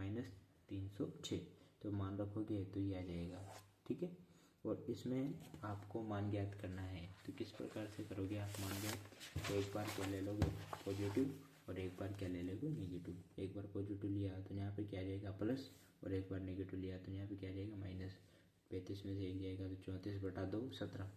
-306। तो मान रखोगे तो ये आ जाएगा। ठीक है, और इसमें आपको मान ज्ञात करना है। तो किस प्रकार से करोगे आप मान ज्ञात, तो एक बार क्या ले लोगे पॉजिटिव, और एक बार क्या ले लोगे नेगेटिव। एक बार पॉजिटिव लिया तो यहाँ पे क्या आ जाएगा प्लस, और एक बार नेगेटिव लिया तो यहाँ पे क्या आ जाएगा माइनस। 35 में से एक जाएगा तो 34/2 17,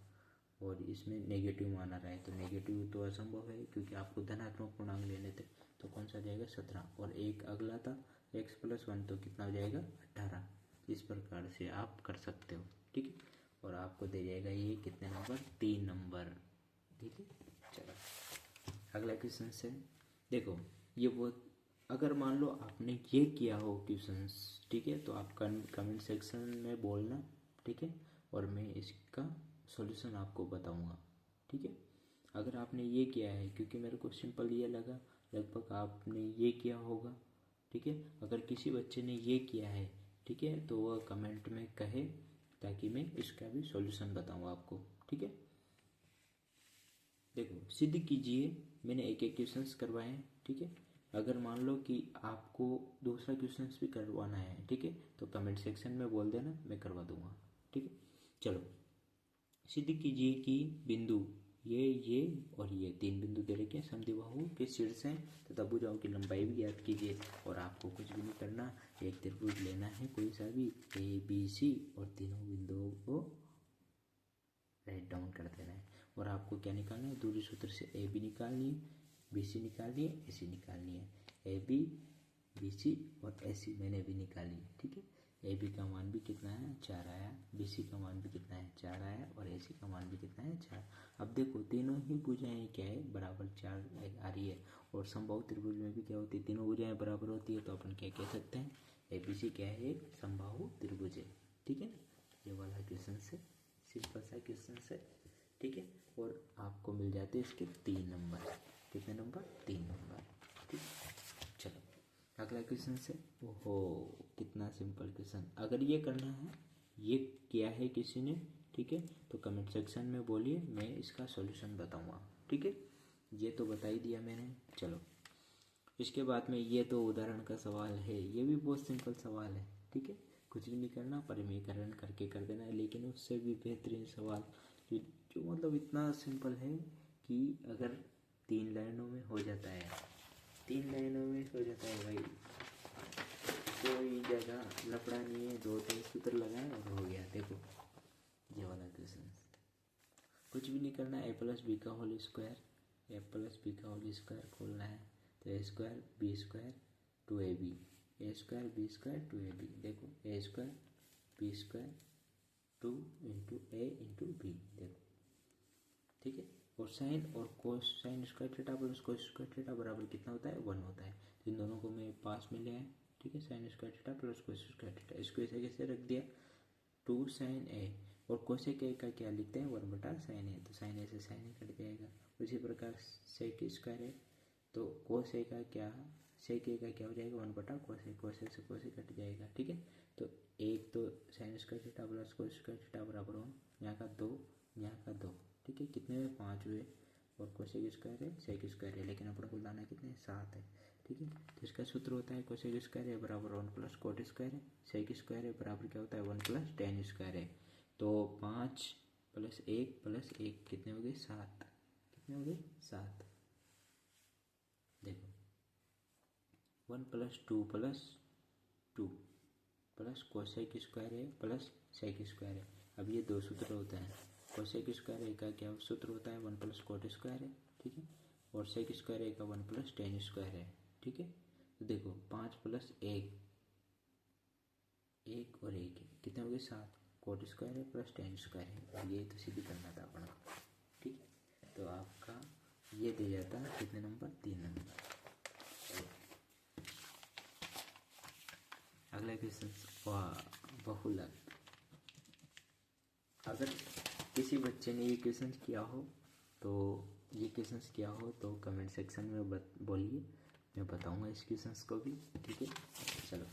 और इसमें नेगेटिव मान आ रहा है। तो नेगेटिव तो असंभव है क्योंकि आपको धनात्मक पूर्णांक लेने थे। तो कौन सा जाएगा 17, और एक अगला था x + 1, तो कितना हो जाएगा 18। इस प्रकार से आप कर सकते हो। ठीक है, और आपको दे जाएगा ये कितने नंबर, 3 नंबर। ठीक है, चलो अगला क्वेश्चन से देखो, ये वो अगर मान लो आपने ये किया हो क्वेश्चंस, ठीक है, तो आप कमेंट सेक्शन में बोलना। ठीक है, और मैं इसका सॉल्यूशन आपको बताऊंगा। ठीक है, अगर आपने ये किया है, क्योंकि मेरे को सिंपल ये लगा, लगभग आपने ये किया होगा। ठीक है, अगर किसी बच्चे ने ये किया है, ठीक है, तो वह कमेंट में कहे ताकि मैं इसका भी सॉल्यूशन बताऊं आपको। ठीक है, देखो सिद्ध कीजिए, मैंने एक एक क्वेश्चंस करवाए हैं। ठीक है, अगर मान लो कि आपको दूसरा क्वेश्चंस भी करवाना है, ठीक है, तो कमेंट सेक्शन में बोल देना, मैं करवा दूंगा। ठीक है, चलो सिद्ध कीजिए कि बिंदु ये और ये 3 बिंदु दे रखे हैं, समद्विबाहु के शीर्ष हैं तथा भुजाओं की लंबाई भी ज्ञात कीजिए। और आपको कुछ भी नहीं करना, एक त्रिभुज लेना है कोई सा भी ABC, और तीनों बिंदुओं को राइट डाउन कर देना है। और आपको क्या निकालना है, दूरी सूत्र से AB निकालनी है, BC निकालनी है, AC निकालनी है। AB BC और AC मैंने भी निकाली है। ठीक है, AB का मान भी कितना है 4 आया, BC का मान भी कितना है 4 आया, और AC का मान भी कितना है 4। अब देखो तीनों ही भुजाएं क्या है बराबर 4 आ रही है, और समबाहु त्रिभुज में भी क्या होती है, तीनों भुजाएं बराबर होती है। तो अपन क्या कह सकते हैं, ABC क्या है, एक समबाहु त्रिभुज है। ठीक है, ये वाला क्वेश्चन से सिंपल सा क्वेश्चन है। ठीक है, और आपको मिल जाते हैं इसके 3 नंबर। कितने नंबर, 3 नंबर। ठीक, चलो अगला क्वेश्चन से। ओहो कितना सिंपल क्वेश्चन। अगर ये करना है, ये किया है किसी ने, ठीक है, तो कमेंट सेक्शन में बोलिए, मैं इसका सॉल्यूशन बताऊंगा। ठीक है, ये तो बता ही दिया मैंने। चलो इसके बाद में ये तो उदाहरण का सवाल है, ये भी बहुत सिंपल सवाल है। ठीक है, कुछ भी नहीं करना, परिमीकरण करके कर देना है। लेकिन उससे भी बेहतरीन सवाल जो मतलब इतना सिंपल है कि अगर 3 लाइनों में हो जाता है, 3 लाइनों में हो जाता है भाई, कोई जगह लफड़ा नहीं है, 2-3 सूत्र लगाए और हो गया। देखो ये वाला क्वेश्चन, कुछ भी नहीं करना, a + b का होल स्क्वायर, a + b का होल स्क्वायर खोलना है। तो a² b² 2ab, a² b² 2ab। देखो a² b² 2 × a × b। देखो ठीक है, और साइन और कोस sine square theta plus cos square theta बराबर कितना होता है 1 होता है। तो इन दोनों को मैं पास में ले आया। ठीक है, sine square theta plus cos square theta, इसको ऐसे कैसे रख दिया 2 sin a, और कोसेक a का क्या लिखते हैं 1/sin a। तो sin a से sin a कट जाएगा। उसी प्रकार sec स्क्वायर है तो cos a का क्या, sec a का क्या हो जाएगा 1/cos a, cos a से cos a कट जाएगा। ठीक है, तो एक तो sine square theta plus cos square theta बराबर 1, यहाँ का 2, यहाँ का 2। ठीक है, कितने में 5 हुए, और कोसेक स्क्वायर है सेक स्क्वायर है, लेकिन अपन को लाना कितने 7 है। ठीक है, तो इसका सूत्र होता है कोसेक स्क्वायर है बराबर 1 + कोट स्क्वायर है, सेक स्क्वायर है बराबर क्या होता है 1 + tan स्क्वायर है। तो 5 + 1 + 1 कितने हो गए 7, कितने हो गए 7। देखो 1 + 2 + 2 प्लस कोसेक स्क्वायर है प्लस सेक स्क्वायर है। अब ये 2 सूत्र होते हैं। कोसेक स्क्वायर ए का क्या सूत्र होता है 1 + कोट स्क्वायर है। ठीक है, और सेक स्क्वायर ए का 1 + tan स्क्वायर है। ठीक है, तो देखो 5 + 1 1 और 1 कितने हो गए 7, कोट स्क्वायर है प्लस tan स्क्वायर है, और ये तो सीधी करना था अपना। ठीक है, तो आपका ये दे जाता है कितने नंबर 3 नंबर। अगला क्वेश्चन, बहुलक। अगर किसी बच्चे ने ये क्वेश्चन किया हो तो कमेंट सेक्शन में बोलिए, मैं बताऊंगा इस क्वेश्चन को भी, ठीक है। चलो,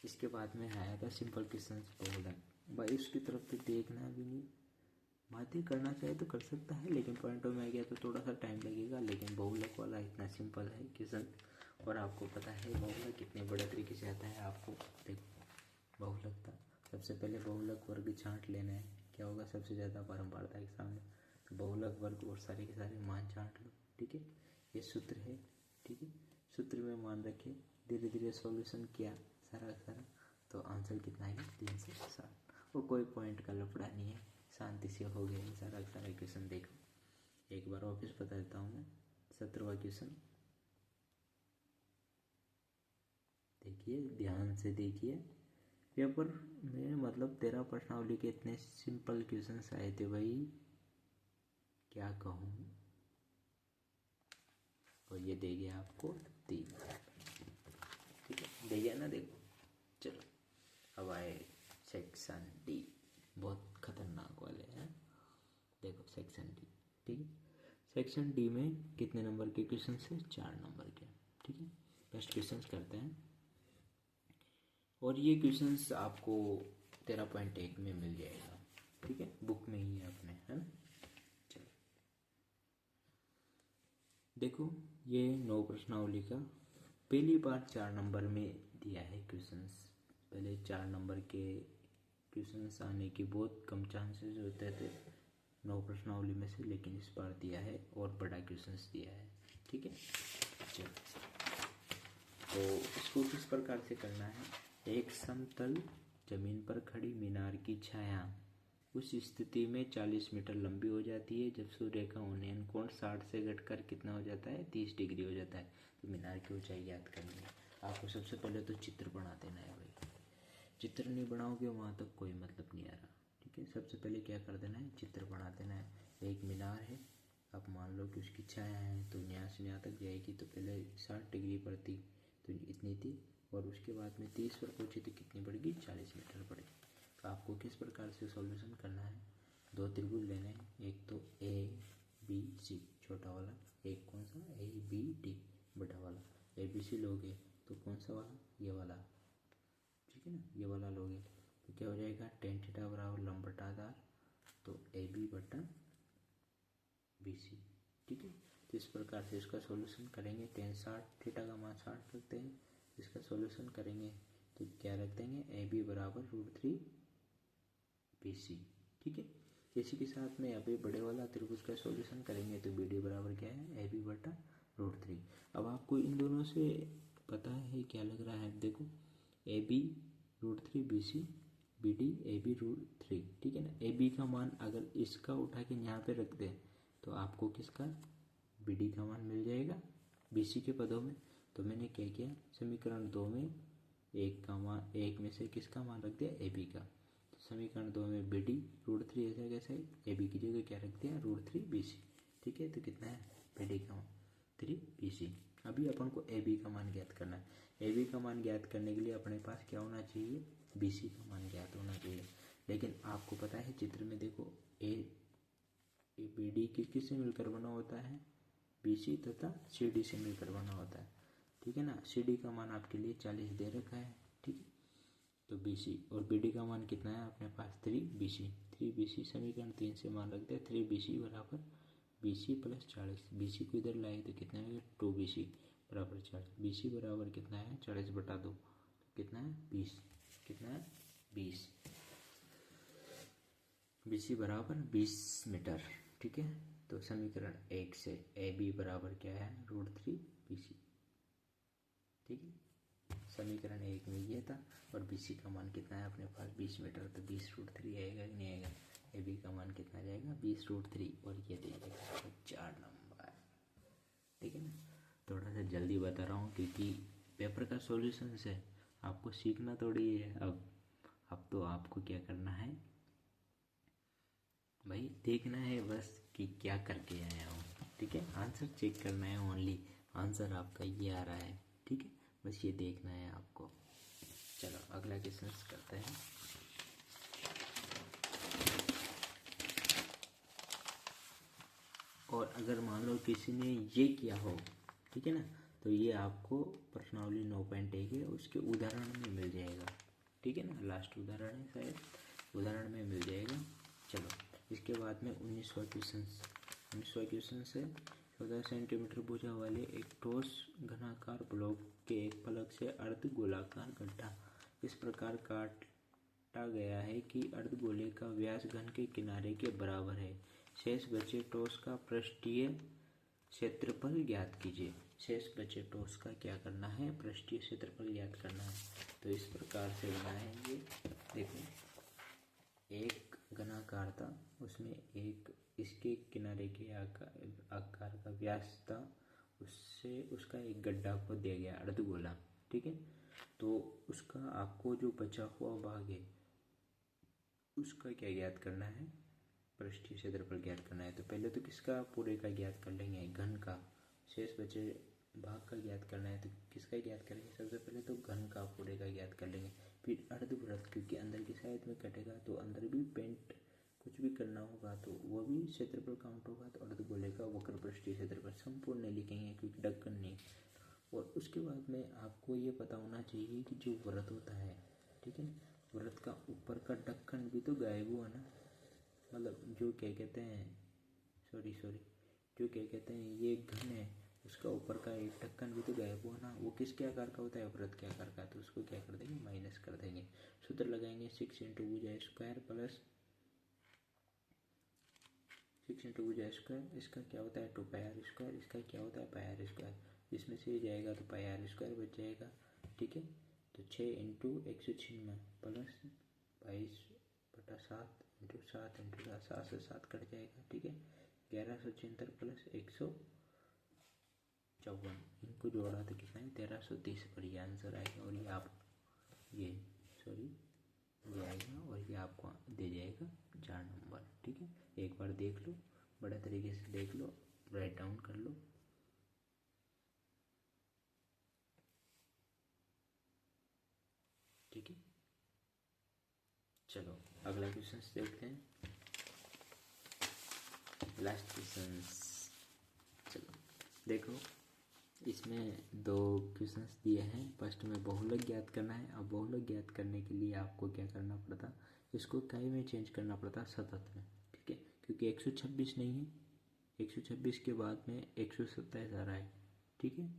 इसके बाद में आया था सिंपल क्वेश्चन बहुलक। भाई उसकी तरफ तो देखना भी नहीं, बातें करना चाहे तो कर सकता है, लेकिन पॉइंटों में आ गया तो थोड़ा सा टाइम लगेगा। लेकिन बहुलक वाला इतना सिंपल है क्वेश्चन, और आपको पता है बहुलक कितने बड़े तरीके से आता है। आपको देखो बहुलक था, सबसे पहले बहुलक वर्ग छांट लेना है, क्या होगा सबसे ज़्यादा बारंबारता के सामने, तो बहुलक वर्ग और सारे के सारे मान छांट लो, ठीक है। ये सूत्र है, ठीक है। सूत्र में मान रखे, धीरे धीरे सॉल्यूशन किया सारा सारा, तो आंसर कितना है 360। और कोई पॉइंट का लफड़ा नहीं है, शांति से हो गया ये सारा सारा क्वेश्चन। देखो एक बार वापस बता देता हूँ मैं, 17वां क्वेश्चन देखिए, ध्यान से देखिए। पेपर में मतलब 13 प्रश्नावली के इतने सिंपल क्वेश्चंस आए थे भाई, क्या कहूँ। और ये दे गया आपको 3, ठीक है, दे गया ना। देखो चलो, अब आए सेक्शन डी, बहुत खतरनाक वाले हैं। देखो सेक्शन डी, ठीक है। सेक्शन डी में कितने नंबर के क्वेश्चन है? 4 नंबर के, ठीक है। फर्स्ट क्वेश्चन करते हैं, और ये क्वेश्चंस आपको 13.1 में मिल जाएगा, ठीक है, बुक में ही है अपने, है ना। चलो देखो, ये 9 प्रश्नावली का पहली बार 4 नंबर में दिया है क्वेश्चंस। पहले 4 नंबर के क्वेश्चंस आने के बहुत कम चांसेस होते थे 9 प्रश्नावली में से, लेकिन इस बार दिया है और बड़ा क्वेश्चंस दिया है, ठीक है। चलो, तो इसको किस प्रकार से करना है। एक समतल जमीन पर खड़ी मीनार की छाया उस स्थिति में 40 मीटर लंबी हो जाती है जब सूर्य का उन्नयन कोण 60 से घटकर कितना हो जाता है? 30 डिग्री हो जाता है। तो मीनार की ऊंचाई याद करनी है आपको। सबसे पहले तो चित्र बना देना है भाई, चित्र नहीं बनाओगे वहाँ तक कोई मतलब नहीं आ रहा, ठीक है। सबसे पहले क्या कर देना है, चित्र बना देना है। एक मीनार है, अब मान लो कि उसकी छाया है, तो यहाँ से यहाँ तक जाएगी, तो पहले 60 डिग्री पर थी तो इतनी थी, और उसके बाद में 30 पर पहुंची तो कितनी बढ़ गई? 40 मीटर बढ़ गई। तो आपको किस प्रकार से सॉल्यूशन करना है, 2 त्रिभुज लेने हैं, एक तो ए बी सी छोटा वाला, एक कौन सा ए बी डी बड़ा वाला। ए बी सी लोगे तो कौन सा वाला? ये वाला, ठीक है ना, ये वाला लोगे तो क्या हो जाएगा? tan थीटा बराबर लंब बटा आधार, तो ए बी बटा बी सी, ठीक है। तो इस प्रकार से इसका सॉल्यूशन करेंगे। tan 60 थीटा का मान 60 रखते हैं, इसका सॉल्यूशन करेंगे तो क्या रख देंगे? ए बी बराबर √3 बी सी, ठीक है। इसी के साथ में अभी बड़े वाला त्रिभुज का सॉल्यूशन करेंगे तो बी डी बराबर क्या है? ए बी बटा √3। अब आपको इन दोनों से पता है क्या लग रहा है, देखो A B √3 B C, B D A B √3, ठीक है ना। ए बी का मान अगर इसका उठा के यहाँ पे रख दें तो आपको किसका? बी डी का मान मिल जाएगा बी सी के पदों में। तो मैंने क्या किया, समीकरण 2 में एक में से किसका मान रख दिया? ए बी का। तो समीकरण 2 में बी डी √3 ऐसा कैसे, ए बी की जगह क्या रख दिया? √3 बी सी, ठीक है। तो कितना है बी डी का मान? 3 बी सी। अभी अपन को ए बी का मान ज्ञात करना है। ए बी का मान ज्ञात करने के लिए अपने पास क्या होना चाहिए? बी सी का मान ज्ञात होना चाहिए। लेकिन आपको पता है चित्र में देखो, ए बी डी किससे मिलकर बना होता है? बी सी तथा सी डी से मिलकर बना होता है, ठीक है ना। सी डी का मान आपके लिए 40 दे रखा है, ठीक है। तो बी सी और बी डी का मान कितना है अपने पास? 3 बी सी। 3 बी सी समीकरण 3 से मान रख दिया, 3 बी सी बराबर B C plus 40। B C को इधर लाए तो कितना है? 2 बी सी बराबर 40। बी सी बराबर कितना है? 40 बटा 2, कितना है? 20। कितना है? 20। बी सी बराबर 20 मीटर, ठीक है। तो समीकरण 1 से ए बी बराबर क्या है? √3 बी सी, ठीक है। समीकरण 1 में ये था, और बी सी का मान कितना है अपने पास? 20 मीटर। तो 20√3 आएगा कि नहीं आएगा? ए बी का मान कितना जाएगा? 20√3, और ये दे देगा 4 नंबर, ठीक है ना। थोड़ा सा जल्दी बता रहा हूँ क्योंकि पेपर का सॉल्यूशन है, आपको सीखना थोड़ी है। अब तो आपको क्या करना है भाई, देखना है बस कि क्या करके आया हूँ, ठीक है। आंसर चेक करना है ओनली, आंसर आपका ये आ रहा है, ठीक है। बस ये देखना है आपको। चलो अगला क्वेश्चन करते हैं। और अगर मान लो किसी ने ये किया हो, ठीक है ना, तो ये आपको प्रश्नावली 9.1 है, उसके उदाहरण में मिल जाएगा, ठीक है ना, लास्ट उदाहरण है शायद, उदाहरण में मिल जाएगा। चलो इसके बाद में 19वां क्वेश्चन है 14 सेंटीमीटर भुजा वाले एक ठोस घनाकार ब्लॉक के एक फलक से अर्ध गोलाकार गड्ढा इस प्रकार काटा गया है कि अर्धगोले का व्यास घन के किनारे के बराबर है। शेष बचे ठोस का पृष्ठीय क्षेत्रफल ज्ञात कीजिए। शेष बचे ठोस का क्या करना है, पृष्ठीय क्षेत्रफल ज्ञात करना है। तो इस प्रकार से बनाएंगे। देखो एक घनाकार था, उसमें एक इसके किनारे के आकार का व्यास था, उससे उसका एक गड्ढा खोद दिया गया अर्धगोला, ठीक है। तो उसका आपको जो बचा हुआ भाग है उसका क्या ज्ञात करना है, पृष्ठीय क्षेत्रफल ज्ञात करना है। तो पहले तो किसका पूरे का ज्ञात कर लेंगे, घन का। शेष बचे भाग का ज्ञात करना है तो किसका ज्ञात करेंगे, सबसे पहले तो घन का पूरे का ज्ञात कर लेंगे। फिर अर्धवृत्त, क्योंकि अंदर की साइड में कटेगा तो अंदर भी पेंट कुछ भी करना होगा तो वो भी क्षेत्रफल काउंट होगा। तो अर्धगोले का वक्र पृष्ठीय क्षेत्रफल संपूर्ण लिखेंगे क्योंकि ढक्कन नहीं। और उसके बाद में आपको ये पता होना चाहिए कि जो व्रत होता है, ठीक है, व्रत का ऊपर का ढक्कन भी तो गायब हुआ ना, मतलब जो क्या कहते हैं, सॉरी जो क्या कहते हैं ये घन है, उसका ऊपर का एक ढक्कन भी तो गायब हुआ ना। वो किसके आकार का होता है, व्रत के आकार का। तो उसको क्या कर देंगे, माइनस कर देंगे। सूत्र लगाएंगे 6 इंटू भुजा स्क्वायर प्लस 6 इंटू भुजा स्क्वायर, इसका क्या होता है 2 पाई आर स्क्वायर, इसका क्या होता है पाई आर स्क्वायर, इसमें से जाएगा तो पाई आर स्क्वायर बच जाएगा, ठीक है। तो 6 इंटू 196 प्लस 22/7 इंटू 7 इंटू 7, 7 से 7 कट जाएगा, ठीक है। 1176 प्लस 154, इनको जोड़ा तो कितना है 1330 और ये आंसर आएगा। और ये आप ये आएगा और ये आपको दे जाएगा 4 नंबर, ठीक है। एक बार देख लो, बड़े तरीके से देख लो, राइट डाउन कर लो। ठीक है, चलो अगला क्वेश्चन देखते हैं, लास्ट क्वेश्चन। चलो देखो, इसमें 2 क्वेश्चंस दिए हैं। फर्स्ट में बहुलक ज्ञात करना है। अब बहुलक ज्ञात करने के लिए आपको क्या करना पड़ता, इसको इकाई में चेंज करना पड़ता, शतक में, ठीक है, क्योंकि 126 नहीं है, 126 के बाद में 127 आ रहा है, ठीक है।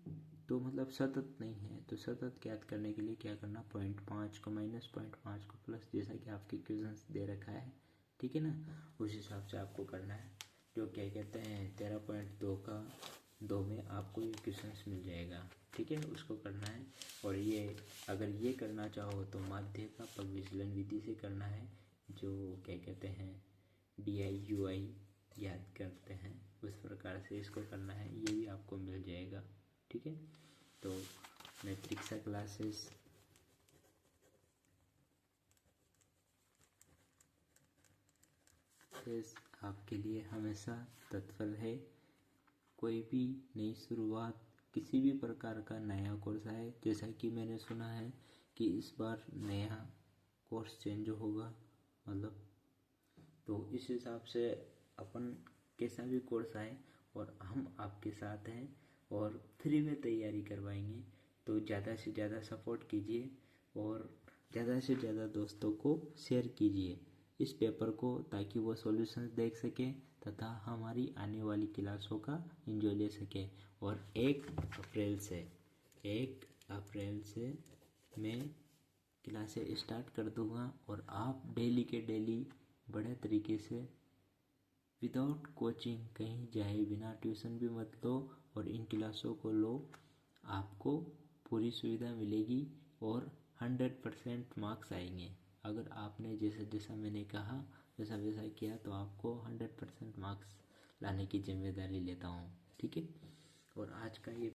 तो मतलब सतत नहीं है। तो सतत ज्ञात करने के लिए क्या करना, 0.5 को माइनस, 0.5 को प्लस, जैसा कि आपके क्वेश्चन दे रखा है, ठीक है ना, उस हिसाब से आपको करना है। जो क्या कहते हैं 13.2 का 2 में आपको ये क्वेश्चन मिल जाएगा, ठीक है, उसको करना है। और ये अगर ये करना चाहो तो माध्य का पग विचलन विधि से करना है, जो क्या कहते हैं DI/UI याद करते हैं, उस प्रकार से इसको करना है, ये भी आपको मिल जाएगा, ठीक है। तो मैट्रिक्सा क्लासेस आपके लिए हमेशा तत्पर है। कोई भी नई शुरुआत, किसी भी प्रकार का नया कोर्स आए, जैसा कि मैंने सुना है कि इस बार नया कोर्स चेंज होगा, मतलब तो इस हिसाब से अपन कैसा भी कोर्स आए और हम आपके साथ हैं और फ्री में तैयारी करवाएंगे। तो ज़्यादा से ज़्यादा सपोर्ट कीजिए और ज़्यादा से ज़्यादा दोस्तों को शेयर कीजिए इस पेपर को, ताकि वो सॉल्यूशंस देख सकें तथा हमारी आने वाली क्लासों का एंजॉय ले सकें। और 1 अप्रैल से मैं क्लासें स्टार्ट कर दूंगा और आप डेली के डेली बड़े तरीके से विदाउट कोचिंग कहीं जाए बिना, ट्यूशन भी मत लो और इन क्लासों को लो, आपको पूरी सुविधा मिलेगी और 100% मार्क्स आएंगे। अगर आपने जैसा जैसा मैंने कहा वैसा वैसा किया तो आपको 100% मार्क्स लाने की जिम्मेदारी लेता हूँ, ठीक है। और आज का ये